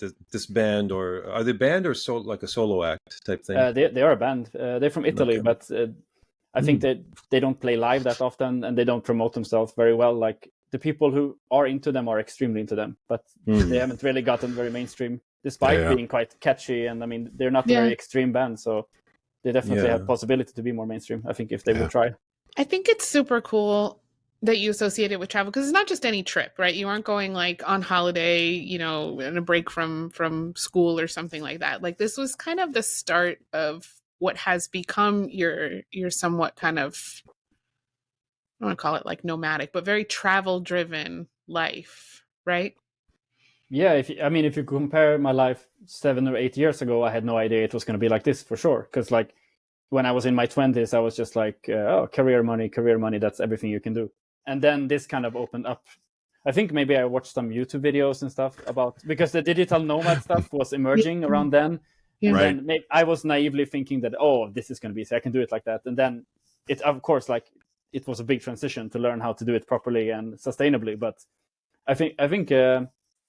band, or are they band or like a solo act type thing? They are a band. They're from Italy, but I think that they don't play live that often, and they don't promote themselves very well. Like the people who are into them are extremely into them, but they haven't really gotten very mainstream, despite being quite catchy. And I mean, they're not a very extreme band, so they definitely have possibility to be more mainstream, I think, if they would try. I think it's super cool that you associate it with travel, because it's not just any trip, right? You aren't going like on holiday, in a break from school or something like that. Like this was kind of the start of what has become your somewhat kind of, I don't want to call it like nomadic, but very travel driven life, right? Yeah, if you compare my life 7 or 8 years ago, I had no idea it was going to be like this for sure. Because like when I was in my 20s, I was just like, career money, that's everything you can do. And then this kind of opened up. I think maybe I watched some YouTube videos and stuff because the digital nomad stuff was emerging around then. And then I was naively thinking that, this is going to be easy, I can do it like that. And then it, of course, like it was a big transition to learn how to do it properly and sustainably. But I think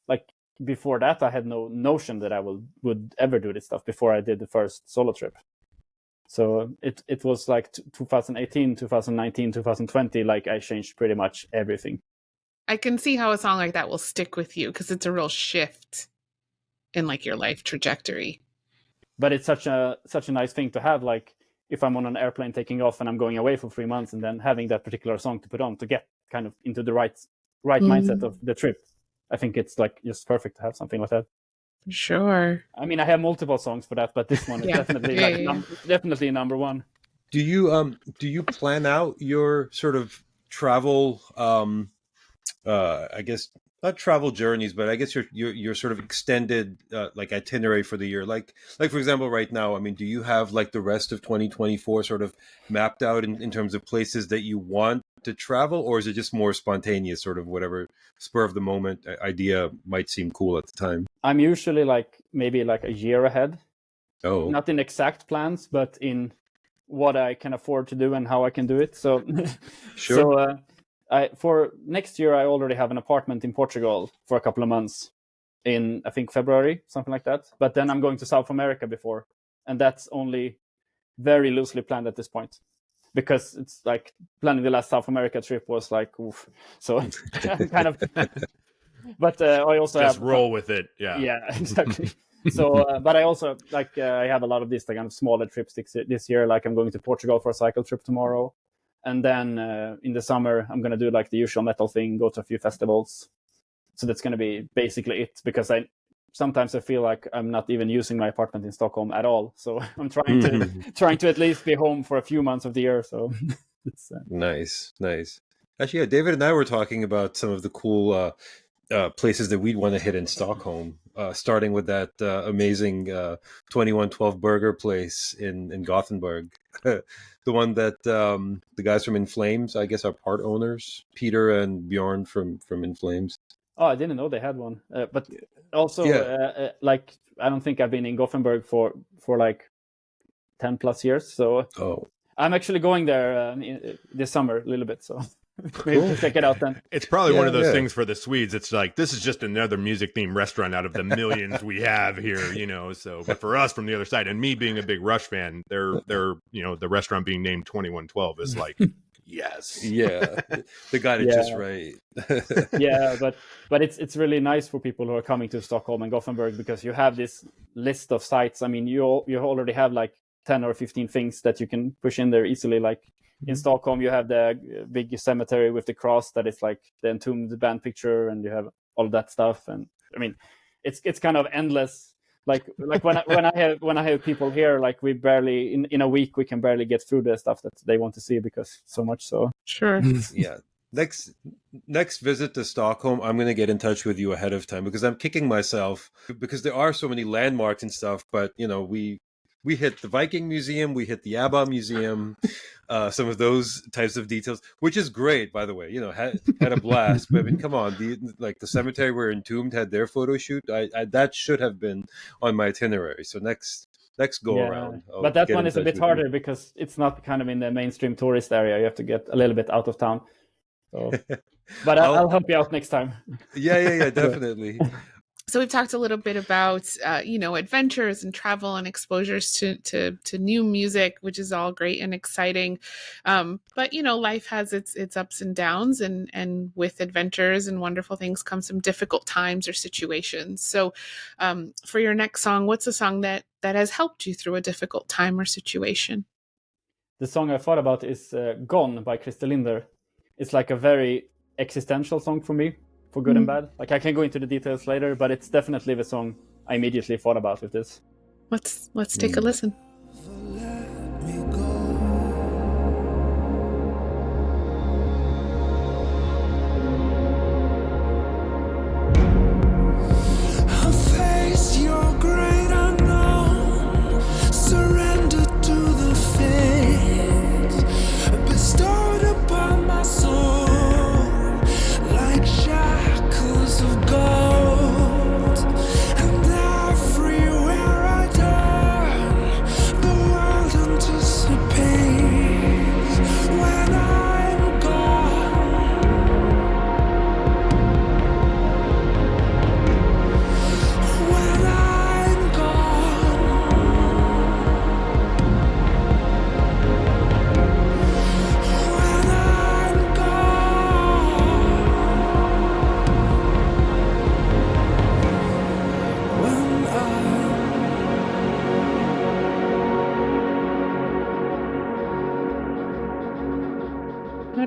like before that, I had no notion that I would ever do this stuff before I did the first solo trip. So it was like 2018, 2019, 2020, like I changed pretty much everything. I can see how a song like that will stick with you because it's a real shift in like your life trajectory. But it's such a nice thing to have, like if I'm on an airplane taking off and I'm going away for 3 months, and then having that particular song to put on to get kind of into the right mindset of the trip. I think it's like just perfect to have something like that. Sure. I mean, I have multiple songs for that, but this one is definitely definitely number one. Do you plan out your sort of travel? I guess not travel journeys, but I guess your sort of extended like itinerary for the year. Like for example, right now, I mean, do you have like the rest of 2024 sort of mapped out in terms of places that you want to travel, or is it just more spontaneous, sort of whatever spur of the moment idea might seem cool at the time? I'm usually like maybe like a year ahead. Oh, not in exact plans, but in what I can afford to do and how I can do it. So, sure. So for next year, I already have an apartment in Portugal for a couple of months in, I think, February, something like that. But then I'm going to South America before. And that's only very loosely planned at this point. Because it's like planning the last South America trip was like, oof. So kind of. But I also just roll with it. Yeah. Yeah, exactly. So, but I also like I have a lot of these like kind of smaller trips this year. Like I'm going to Portugal for a cycle trip tomorrow, and then in the summer I'm gonna do like the usual metal thing, go to a few festivals. So that's gonna be basically it. Because sometimes I feel like I'm not even using my apartment in Stockholm at all. So I'm trying to at least be home for a few months of the year. So it's nice. Actually, yeah, David and I were talking about some of the cool places that we'd want to hit in Stockholm, starting with that amazing 2112 burger place in Gothenburg. The one that the guys from In Flames, I guess, are part owners, Peter and Bjorn from In Flames. Oh, I didn't know they had one. But also, like, I don't think I've been in Gothenburg for like 10 plus years. So I'm actually going there this summer a little bit. So maybe we'll check it out then. It's probably one of those things for the Swedes. It's like, this is just another music themed restaurant out of the millions we have here, you know. So, but for us from the other side, and me being a big Rush fan, they're you know, the restaurant being named 2112 is like, yes, yeah, they got it just right. Yeah, but it's really nice for people who are coming to Stockholm and Gothenburg, because you have this list of sites. I mean, you already have like 10 or 15 things that you can push in there easily. Like in Stockholm, you have the big cemetery with the cross that is like the Entombed band picture, and you have all that stuff. And I mean, it's kind of endless. Like when I have people here, like we barely in a week we can barely get through the stuff that they want to see, because so much. So sure. Yeah. Next visit to Stockholm, I'm going to get in touch with you ahead of time, because I'm kicking myself because there are so many landmarks and stuff. But you know, we hit the Viking Museum, we hit the ABBA Museum, some of those types of details, which is great, by the way. You know, had a blast. But I mean, come on, the cemetery where Entombed had their photo shoot, I that should have been on my itinerary. So next go around. But that one is a bit harder because it's not kind of in the mainstream tourist area. You have to get a little bit out of town. So, but I'll help you out next time. Yeah, definitely. So we've talked a little bit about, you know, adventures and travel and exposures to new music, which is all great and exciting. But, you know, life has its ups and downs, and with adventures and wonderful things come some difficult times or situations. So for your next song, what's a song that has helped you through a difficult time or situation? The song I thought about is Gone by Christer Linder. It's like a very existential song for me, for good and bad. Like I can go into the details later, but it's definitely the song I immediately thought about with this. Let's take a listen.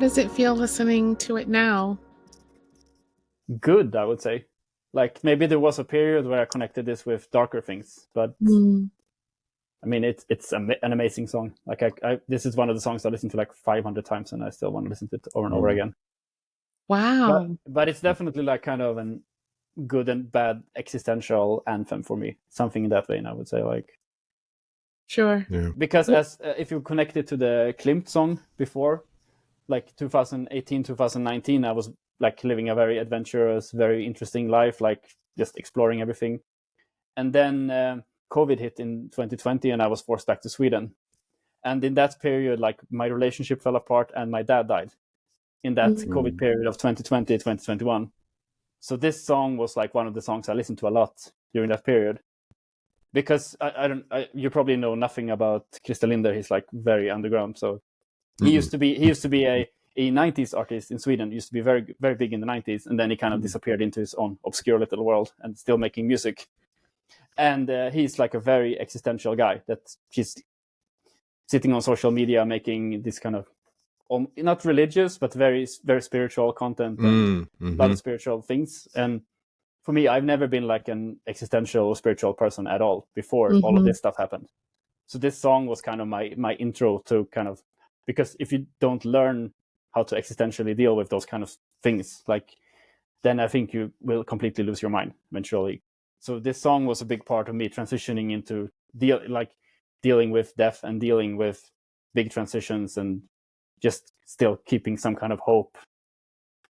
does it feel listening to it now? Good, I would say. Like maybe there was a period where I connected this with darker things, but I mean, it's an amazing song. Like this is one of the songs I listened to like 500 times, and I still want to listen to it over and over again. Wow. But it's definitely like kind of an good and bad existential anthem for me. Something in that vein, I would say. Like, sure. Yeah. because as if you connect it to the Klimt song before, like 2018, 2019, I was like living a very adventurous, very interesting life, like just exploring everything. And then COVID hit in 2020, and I was forced back to Sweden. And in that period, like my relationship fell apart, and my dad died in that COVID period of 2020, 2021. So this song was like one of the songs I listened to a lot during that period. Because you probably know nothing about Christer Linder. He's like very underground. So he used to be a 90s artist in Sweden. He used to be very, very big in the 90s, and then he kind of disappeared into his own obscure little world and still making music. And he's like a very existential guy that he's sitting on social media making this kind of not religious but very, very spiritual content and a lot of spiritual things. And for me, I've never been like an existential spiritual person at all before all of this stuff happened. So this song was kind of my intro to kind of, because if you don't learn how to existentially deal with those kind of things, like then I think you will completely lose your mind eventually. So this song was a big part of me transitioning into dealing with death and dealing with big transitions and just still keeping some kind of hope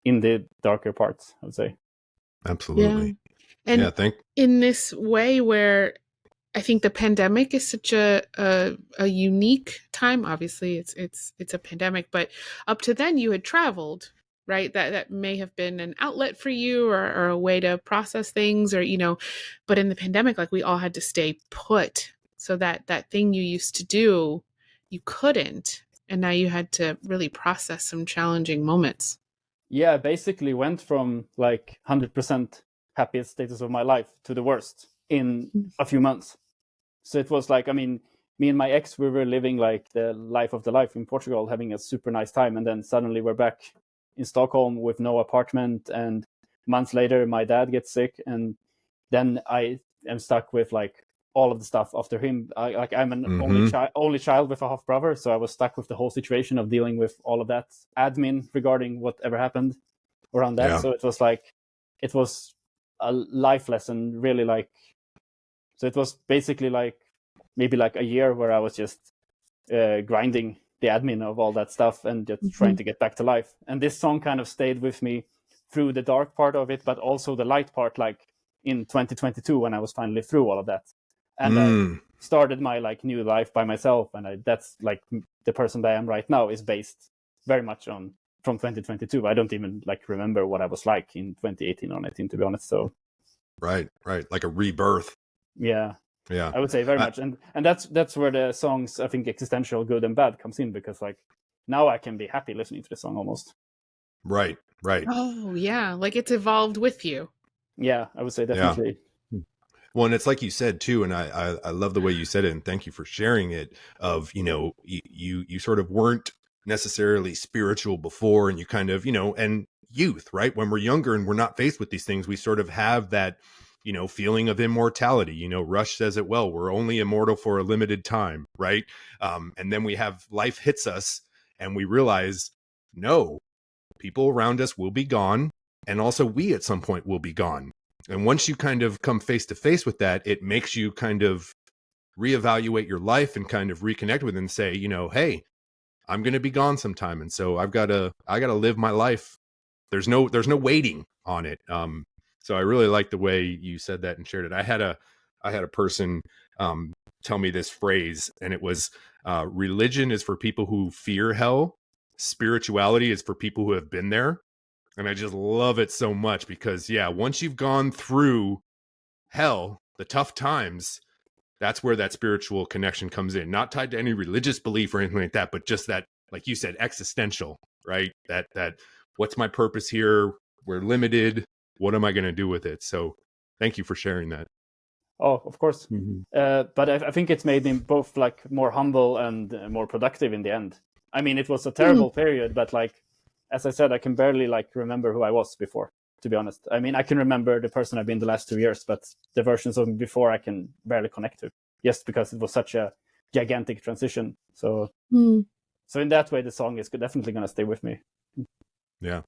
in the darker parts, I would say. Absolutely. Yeah. And in this way where I think the pandemic is such a unique time. Obviously, it's a pandemic, but up to then you had traveled, right? That may have been an outlet for you or a way to process things, or but in the pandemic, like we all had to stay put. So that thing you used to do, you couldn't, and now you had to really process some challenging moments. Yeah, I basically went from like 100% happiest status of my life to the worst in a few months. So it was like, I mean, me and my ex, we were living like the life of the life in Portugal, having a super nice time. And then suddenly we're back in Stockholm with no apartment. And months later, my dad gets sick. And then I am stuck with like all of the stuff after him. I'm an only child with a half brother. So I was stuck with the whole situation of dealing with all of that admin regarding whatever happened around that. Yeah. So it was a life lesson, really like. So it was basically like maybe like a year where I was just grinding the admin of all that stuff and just trying to get back to life. And this song kind of stayed with me through the dark part of it, but also the light part, like in 2022 when I was finally through all of that. And I started my like new life by myself. And that's like the person that I am right now is based very much from 2022. I don't even like remember what I was like in 2018 or 19, to be honest. So Right. Like a rebirth. Yeah, I would say very much, and that's where the songs, I think, existential, good and bad comes in, because like now I can be happy listening to the song almost. Right. Oh yeah, like it's evolved with you. Yeah, I would say definitely. Yeah. Well, and it's like you said too, and I love the way you said it, and thank you for sharing it. Of you sort of weren't necessarily spiritual before, and you kind of and youth, right? When we're younger and we're not faced with these things, we sort of have that feeling of immortality. Rush says it well, we're only immortal for a limited time, right? And then we have life hits us and we realize, no, people around us will be gone. And also we at some point will be gone. And once you kind of come face to face with that, it makes you kind of reevaluate your life and kind of reconnect with it and say, hey, I'm going to be gone sometime. And so I got to live my life. There's no waiting on it. So I really like the way you said that and shared it. I had a person tell me this phrase, and it was, religion is for people who fear hell. Spirituality is for people who have been there. And I just love it so much because, once you've gone through hell, the tough times, that's where that spiritual connection comes in. Not tied to any religious belief or anything like that, but just that, like you said, existential, right? That what's my purpose here? We're limited. What am I going to do with it? So thank you for sharing that. Oh, of course. But I think it's made me both like more humble and more productive in the end. I mean, it was a terrible period, but like as I said, I can barely like remember who I was before, to be honest. I mean, I can remember the person I've been the last 2 years, but the versions of me before I can barely connect to, just because it was such a gigantic transition. So so in that way, the song is definitely going to stay with me. Yeah.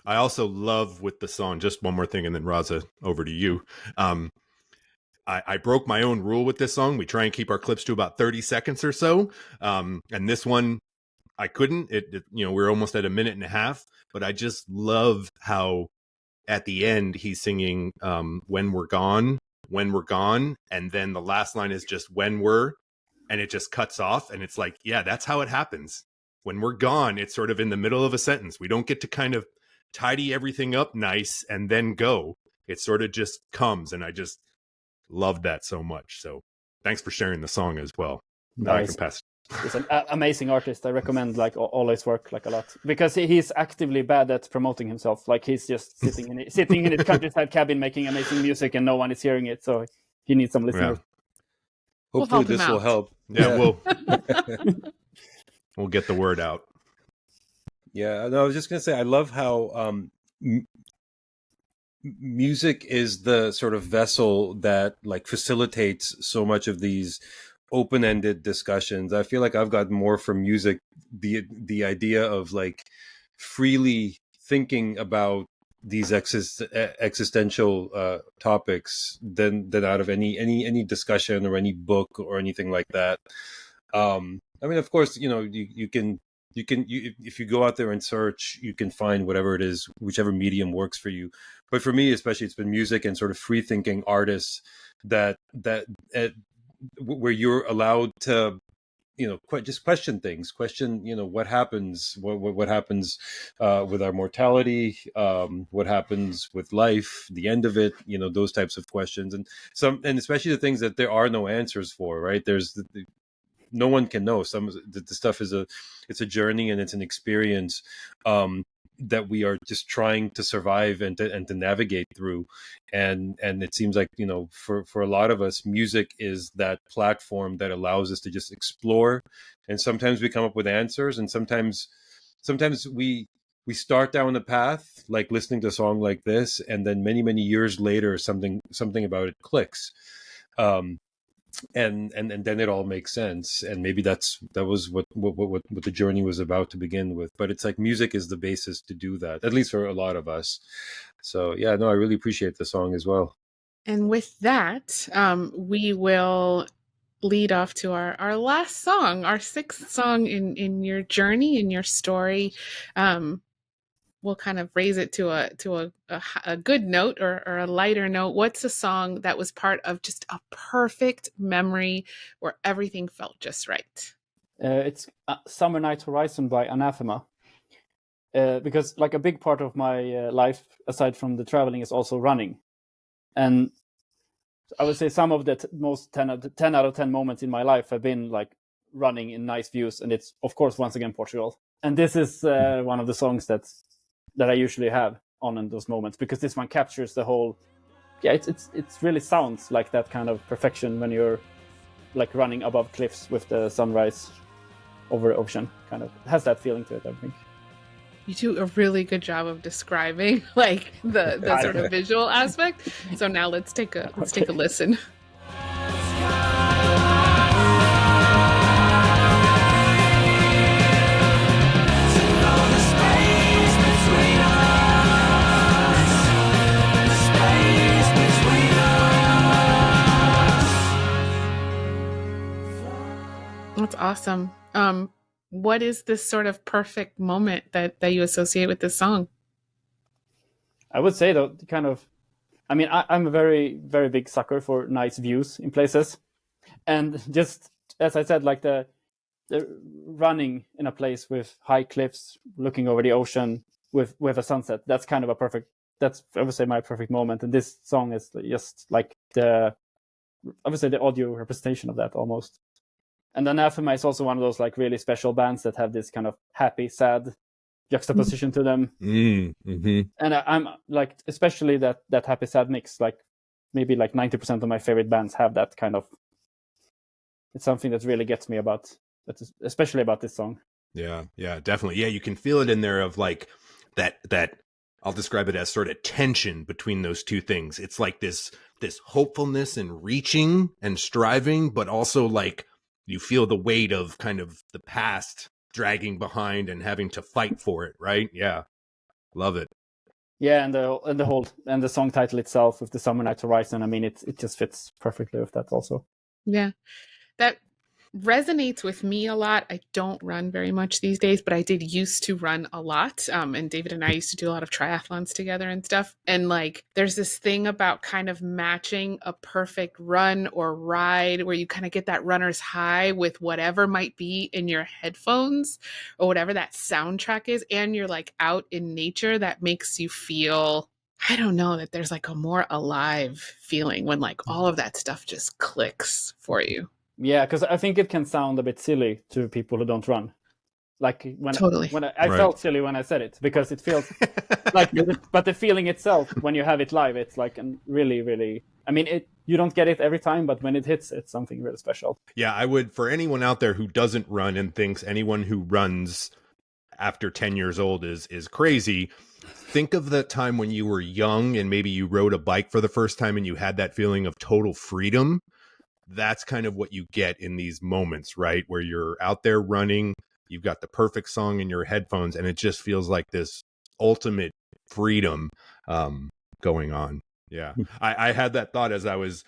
I also love with the song, just one more thing, and then Raza, over to you. I broke my own rule with this song. We try and keep our clips to about 30 seconds or so. And this one, I couldn't. We're almost at a minute and a half, but I just love how at the end he's singing when we're gone, and then the last line is just when we're, and it just cuts off, and it's like, yeah, that's how it happens. When we're gone, it's sort of in the middle of a sentence. We don't get to kind of tidy everything up nice and then go. It sort of just comes, and I just loved that so much. So thanks for sharing the song as well. Now I can pass. He's an amazing artist. I recommend like all his work like a lot, because he's actively bad at promoting himself. Like he's just sitting in his countryside cabin making amazing music, and no one is hearing it. So he needs some listeners. Yeah. Hopefully this will help. Yeah, we'll get the word out. Yeah, no, I was just gonna say I love how music is the sort of vessel that like facilitates so much of these open-ended discussions. I feel like I've got more from music the idea of like freely thinking about these existential topics than out of any discussion or any book or anything like that. I mean, of course, you can if you go out there and search, you can find whatever it is, whichever medium works for you. But for me, especially, it's been music and sort of free thinking artists that where you're allowed to, just question things, what happens, what happens with our mortality, what happens with life, the end of it, those types of questions, and especially the things that there are no answers for, right? No one can know. The stuff it's a journey, and it's an experience that we are just trying to survive and to navigate through. And it seems like, for a lot of us, music is that platform that allows us to just explore. And sometimes we come up with answers, and sometimes we start down the path, like listening to a song like this, and then many, many years later, something about it clicks. And then it all makes sense, and maybe that was what the journey was about to begin with. But it's like music is the basis to do that, at least for a lot of us. So yeah, no, I really appreciate the song as well. And with that, we will lead off to our last song, our sixth song in your journey, in your story. We'll kind of raise it to a good note or a lighter note. What's a song that was part of just a perfect memory where everything felt just right? It's Summer Night Horizon by Anathema. Because like a big part of my life, aside from the traveling, is also running. And I would say some of the most 10 out of 10 moments in my life have been like running in nice views. And it's, of course, once again, Portugal. And this is one of the songs that I usually have on in those moments, because this one captures the whole. Yeah, it's really sounds like that kind of perfection when you're like running above cliffs with the sunrise over the ocean. Kind of has that feeling to it, I think. You do a really good job of describing like the sort of visual aspect. So now let's take a listen. That's awesome. What is this sort of perfect moment that you associate with this song? I would say though, I'm a very, very big sucker for nice views in places. And just as I said, like the running in a place with high cliffs, looking over the ocean with a sunset, that's kind of that's I would say my perfect moment. And this song is just like the audio representation of that almost. And then Anathema is also one of those like really special bands that have this kind of happy, sad juxtaposition to them. Mm-hmm. And I'm like, especially that happy, sad mix, like maybe like 90% of my favorite bands have that kind of, it's something that really gets me especially about this song. Yeah, definitely. Yeah, you can feel it in there of like that I'll describe it as sort of tension between those two things. It's like this hopefulness and reaching and striving, but also like you feel the weight of kind of the past dragging behind and having to fight for it, right? Yeah. Love it. Yeah, and the song title itself with the Summer Night Horizon, I mean, it just fits perfectly with that also. Yeah. That resonates with me a lot. I don't run very much these days, but I did used to run a lot. And David and I used to do a lot of triathlons together and stuff. And like, there's this thing about kind of matching a perfect run or ride where you kind of get that runner's high with whatever might be in your headphones or whatever that soundtrack is. And you're like out in nature that makes you feel, I don't know, that there's like a more alive feeling when like all of that stuff just clicks for you. Yeah, because I think it can sound a bit silly to people who don't run. Like when Totally. I felt silly when I said it because it feels like, but the feeling itself when you have it live, it's like really, really. I mean, you don't get it every time, but when it hits, it's something really special. Yeah, I would, for anyone out there who doesn't run and thinks anyone who runs after 10 years old is crazy, think of the time when you were young and maybe you rode a bike for the first time and you had that feeling of total freedom. That's kind of what you get in these moments, right? Where you're out there running, you've got the perfect song in your headphones, and it just feels like this ultimate freedom going on. Yeah. I had that thought as I was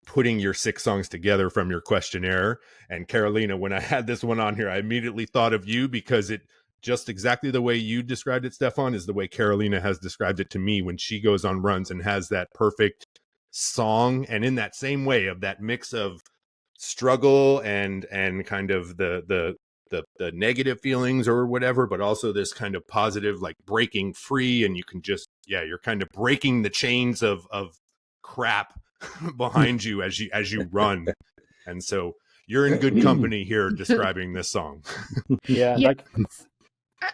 putting your 6 songs together from your questionnaire. And Carolina, when I had this one on here, I immediately thought of you because it just exactly the way you described it, Stefan, is the way Carolina has described it to me when she goes on runs and has that perfect song, and in that same way of that mix of struggle and kind of the negative feelings or whatever, but also this kind of positive, like breaking free, and you can just, you're kind of breaking the chains of crap behind you as you run. And so you're in good company here describing this song. Yeah. Like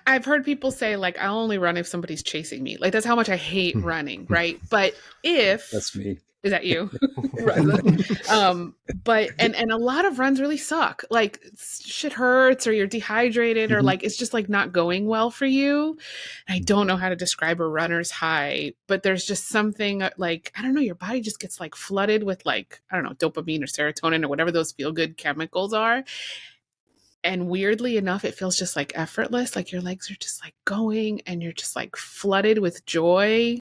I've heard people say like, I only run if somebody's chasing me. Like that's how much I hate running, right? But if That's me. Is that you? But and a lot of runs really suck. Like shit hurts or you're dehydrated or like it's just like not going well for you. I don't know how to describe a runner's high, but there's just something like, I don't know, your body just gets like flooded with like, I don't know, dopamine or serotonin or whatever those feel good chemicals are. And weirdly enough, it feels just like effortless. Like your legs are just like going and you're just like flooded with joy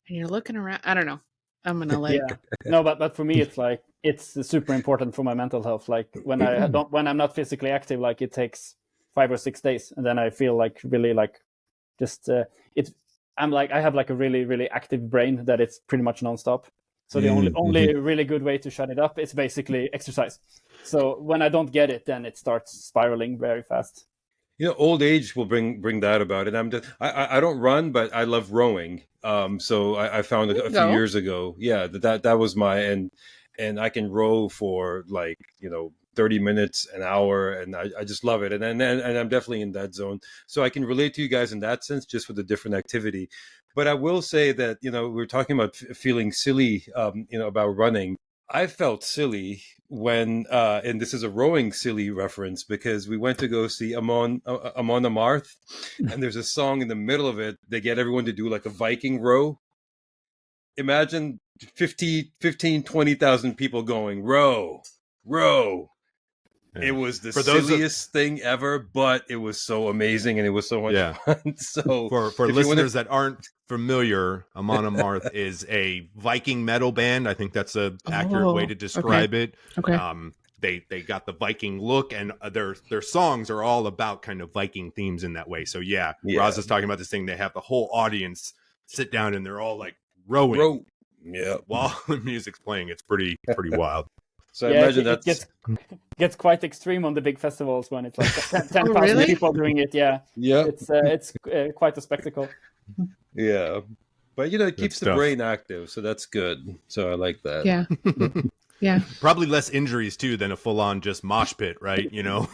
and you're looking around. I don't know. I'm gonna like no, but for me it's like it's super important for my mental health. Like when I'm not physically active, like it takes 5 or 6 days, and then I feel like really like just I'm like I have like a really really active brain that it's pretty much nonstop. So the only really good way to shut it up is basically exercise. So when I don't get it, then it starts spiraling very fast. You know, old age will bring that about. And I don't run, but I love rowing. So I found a few years ago, that was my and I can row for like 30 minutes, an hour, and I just love it. And I'm definitely in that zone. So I can relate to you guys in that sense, just with a different activity. But I will say that we're talking about feeling silly, about running. I felt silly when, and this is a rowing silly reference, because we went to go see Amon Amarth, and there's a song in the middle of it. They get everyone to do like a Viking row. Imagine 20,000 people going, row, row. Yeah. It was the silliest thing ever, but it was so amazing and it was so much fun. So for listeners that aren't familiar, Amon Amarth is a Viking metal band. I think that's an accurate way to describe it. Okay. They got the Viking look, and their songs are all about kind of Viking themes in that way. So Raza's talking about this thing. They have the whole audience sit down and they're all like rowing. While the music's playing. It's pretty wild. So I imagine it gets quite extreme on the big festivals when it's like 10,000 people doing it. Yeah. It's quite a spectacle. Yeah, but it keeps the brain active, so that's good. So I like that. Yeah. Yeah. Probably less injuries too than a full-on just mosh pit, right? Yeah.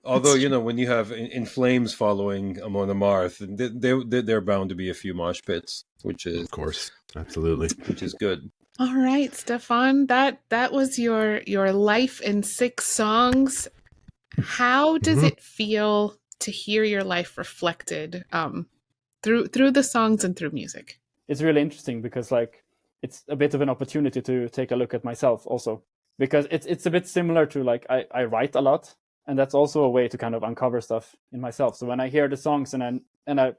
Although when you have In Flames following Amon Amarth, they're bound to be a few mosh pits, which is of course absolutely, which is good. All right, Stefan, that was your life in 6 songs. How does it feel to hear your life reflected through the songs and through music. It's really interesting because like it's a bit of an opportunity to take a look at myself also, because it's a bit similar to like I write a lot, and that's also a way to kind of uncover stuff in myself. So when I hear the songs and I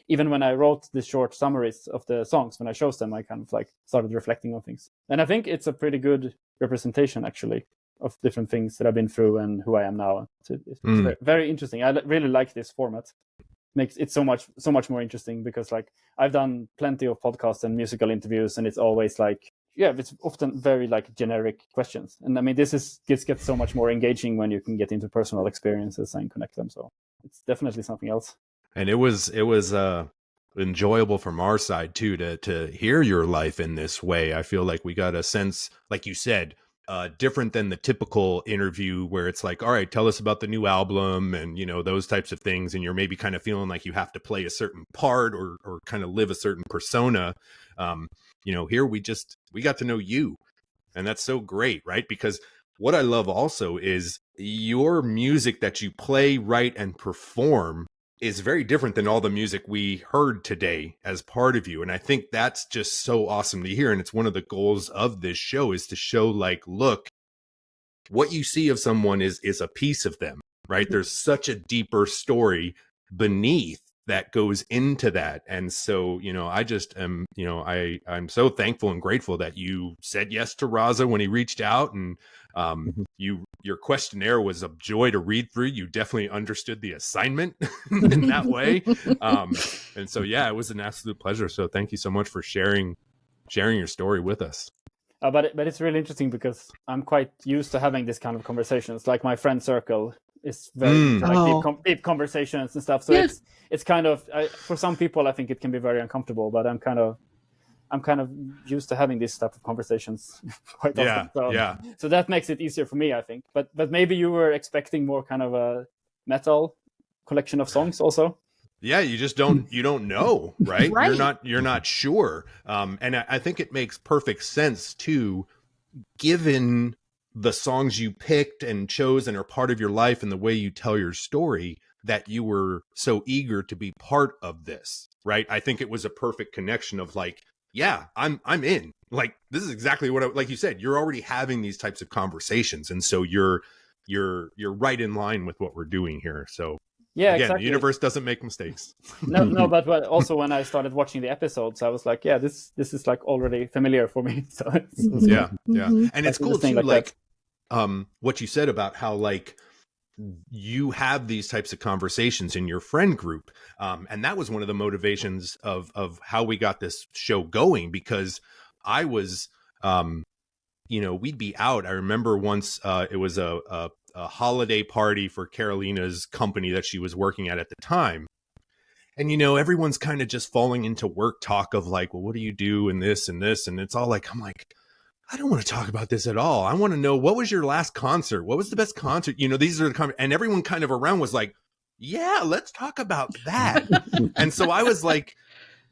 even when I wrote the short summaries of the songs, when I chose them, I kind of like started reflecting on things. And I think it's a pretty good representation actually of different things that I've been through and who I am now. So it's very, very interesting. I really like this format. Makes it so much more interesting because like I've done plenty of podcasts and musical interviews, and it's always like, yeah, it's often very like generic questions. And I mean, this gets so much more engaging when you can get into personal experiences and connect them. So it's definitely something else. And it was enjoyable from our side too to hear your life in this way. I feel like we got a sense, like you said, different than the typical interview where it's like, all right, tell us about the new album and, you know, those types of things. And you're maybe kind of feeling like you have to play a certain part or kind of live a certain persona. You know, here we got to know you. And that's so great, right? Because what I love also is your music that you play, write, and perform is very different than all the music we heard today as part of you. And I think that's just so awesome to hear. And it's one of the goals of this show is to show like, look, what you see of someone is a piece of them, right? There's such a deeper story beneath that goes into that. And so, you know, I just am, you know, I'm so thankful and grateful that you said yes to Raza when he reached out, and your questionnaire was a joy to read through. You definitely understood the assignment in that way. And so, yeah, it was an absolute pleasure. So thank you so much for sharing your story with us. But it's really interesting because I'm quite used to having this kind of conversations. Like my friend circle is very like deep conversations and stuff. So it's kind of for some people I think it can be very uncomfortable. But I'm kind of used to having this type of conversations quite often. So that makes it easier for me, I think. But maybe you were expecting more kind of a metal collection of songs also. Yeah, you just don't know, right? Right. You're not sure. And I think it makes perfect sense too, given the songs you picked and chose and are part of your life and the way you tell your story, that you were so eager to be part of this, right? I think it was a perfect connection of like, yeah, I'm in. Like, this is exactly what like you said, you're already having these types of conversations. And so you're right in line with what we're doing here. So yeah, again, exactly. The universe doesn't make mistakes. No, but also when I started watching the episodes, I was like, yeah, this is like already familiar for me. So it's yeah. And it's cool too, like what you said about how like you have these types of conversations in your friend group. And that was one of the motivations of how we got this show going, because I was, you know, we'd be out. I remember once it was a holiday party for Carolina's company that she was working at the time. And, you know, everyone's kind of just falling into work talk of like, well, what do you do? And this and this. And it's all like, I'm like, I don't want to talk about this at all. I want to know, what was your last concert? What was the best concert? You know, these are the and everyone kind of around was like, yeah, let's talk about that. And so I was like,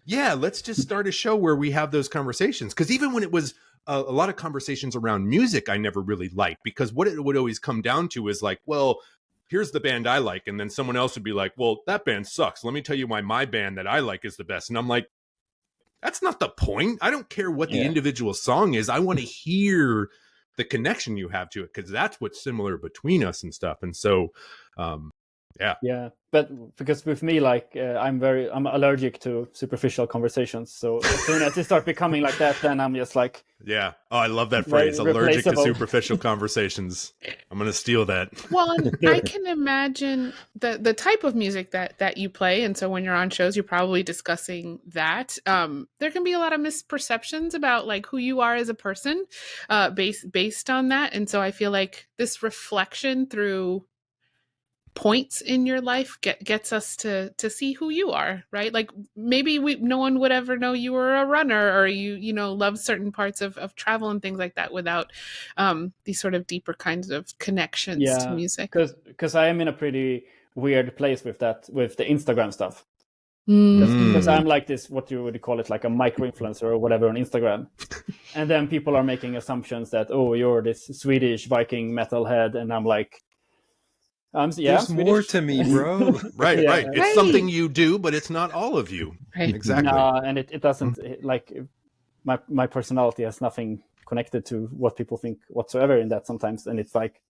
yeah, let's just start a show where we have those conversations. Because even when it was a lot of conversations around music, I never really liked, because what it would always come down to is like, well, here's the band I like. And then someone else would be like, well, that band sucks. Let me tell you why my band that I like is the best. And I'm like, that's not the point. I don't care what the individual song is. I want to hear the connection you have to it, because that's what's similar between us and stuff. And so, yeah. But because with me, like I'm allergic to superficial conversations. So as soon as they start becoming like that, then I'm just like, yeah. Oh, I love that phrase. Allergic to superficial conversations. I'm going to steal that. Well, and I can imagine the type of music that you play. And so when you're on shows, you're probably discussing that. There can be a lot of misperceptions about like who you are as a person based on that. And so I feel like this reflection through points in your life gets us to see who you are, right? Like maybe no one would ever know you were a runner, or you know, love certain parts of travel and things like that without these sort of deeper kinds of connections to music. Because I am in a pretty weird place with that, with the Instagram stuff. Because I'm like this, what you would call it, like a micro influencer or whatever on Instagram. And then people are making assumptions that, oh, you're this Swedish Viking metalhead. And I'm like, Yeah, There's more to me, bro. Right, Yeah. right. It's Right. something you do, but it's not all of you. Right. Exactly. And it doesn't like my personality has nothing connected to what people think whatsoever in that sometimes. And it's like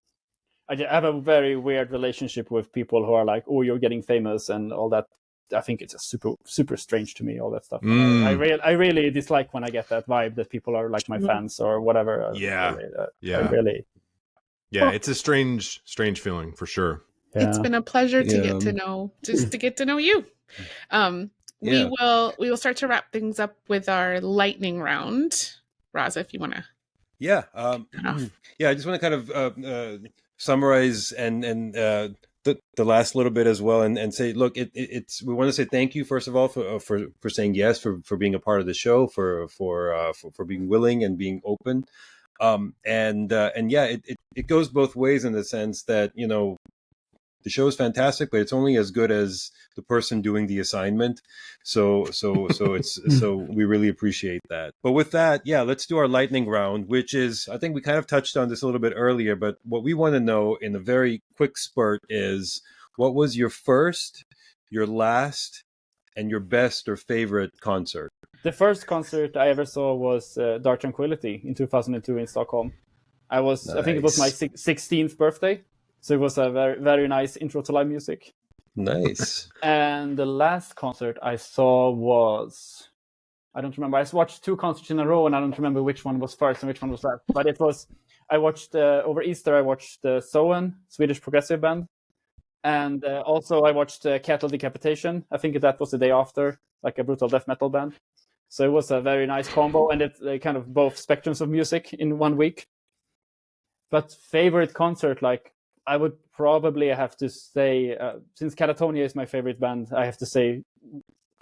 I have a very weird relationship with people who are like, oh, you're getting famous and all that. I think it's just super strange to me, all that stuff. I really dislike when I get that vibe that people are like my fans or whatever. Yeah. I really. Yeah, it's a strange feeling for sure. Yeah. It's been a pleasure to Yeah. get to know, just to get to know you. We will start to wrap things up with our lightning round. Raza, if you want to. Yeah. off. Yeah. I just want to kind of summarize and the last little bit as well, and say, look, it's we want to say thank you first of all for saying yes, for being a part of the show, for being willing and being open, and yeah, it goes both ways in the sense that, you know, the show is fantastic, but it's only as good as the person doing the assignment. So we really appreciate that. But with that, yeah, let's do our lightning round, which is, I think we kind of touched on this a little bit earlier, but what we want to know in a very quick spurt is, what was your first, your last, and your best or favorite concert? The first concert I ever saw was Dark Tranquility in 2002 in Stockholm. I think it was my 16th birthday. So it was a very, very nice intro to live music. Nice. And the last concert I saw was, I don't remember. I watched 2 concerts in a row, and I don't remember which one was first and which one was last. But it was, I watched, over Easter, I watched Soen, Swedish progressive band. And also I watched Cattle Decapitation. I think that was the day after, like a brutal death metal band. So it was a very nice combo, and it's kind of both spectrums of music in 1 week. But favorite concert, like, I would probably have to say, since Catatonia is my favorite band, I have to say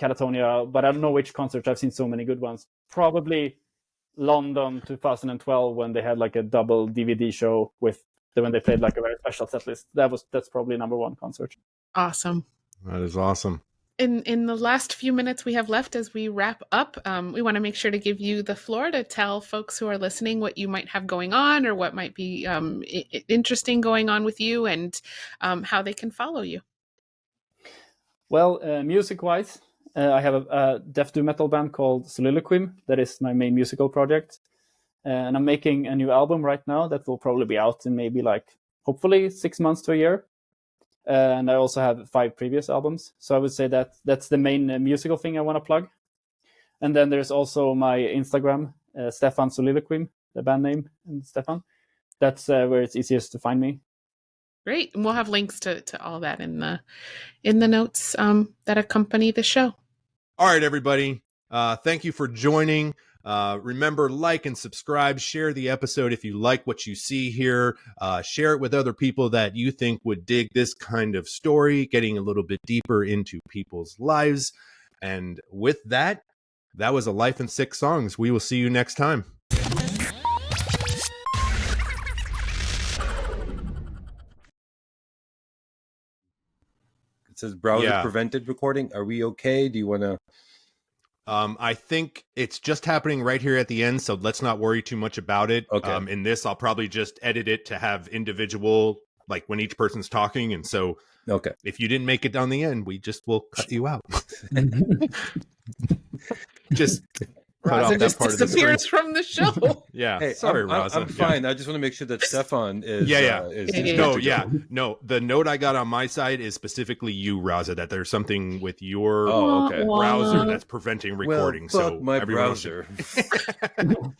Catatonia, but I don't know which concert. I've seen so many good ones. Probably London 2012, when they had like a double DVD show when they played like a very special set list. That's probably number 1 concert. Awesome. That is awesome. In the last few minutes we have left as we wrap up, we want to make sure to give you the floor to tell folks who are listening what you might have going on, or what might be interesting going on with you, and how they can follow you. Well, music-wise, I have a death doom metal band called Soliloquy. That is my main musical project. And I'm making a new album right now that will probably be out in maybe hopefully 6 months to a year. And I also have 5 previous albums. So I would say that that's the main musical thing I want to plug. And then there's also my Instagram, Stefan Soliloquy, the band name, and Stefan. That's where it's easiest to find me. Great. And we'll have links to all that in the notes that accompany the show. All right, everybody. Thank you for joining. Remember, like and subscribe, share the episode if you like what you see here, share it with other people that you think would dig this kind of story, getting a little bit deeper into people's lives. And with that was A Life in 6 Songs. We will see you next time. It says browser Yeah. prevented recording. Are we okay? Do you want to? I think it's just happening right here at the end, so let's not worry too much about it. Okay. In this, I'll probably just edit it to have individual, like when each person's talking. And so Okay. if you didn't make it down the end, we just will cut you out. Just cut off Raza that just part of the screen. disappears from the show. Yeah, Hey, sorry, I'm Raza. fine. I just want to make sure that Stefan is. Yeah. Is Yeah, good No, to yeah, go. no. The note I got on my side is specifically you, Raza, that there's something with your Oh, okay. browser that's preventing recording. Well, so fuck my everyone browser. should-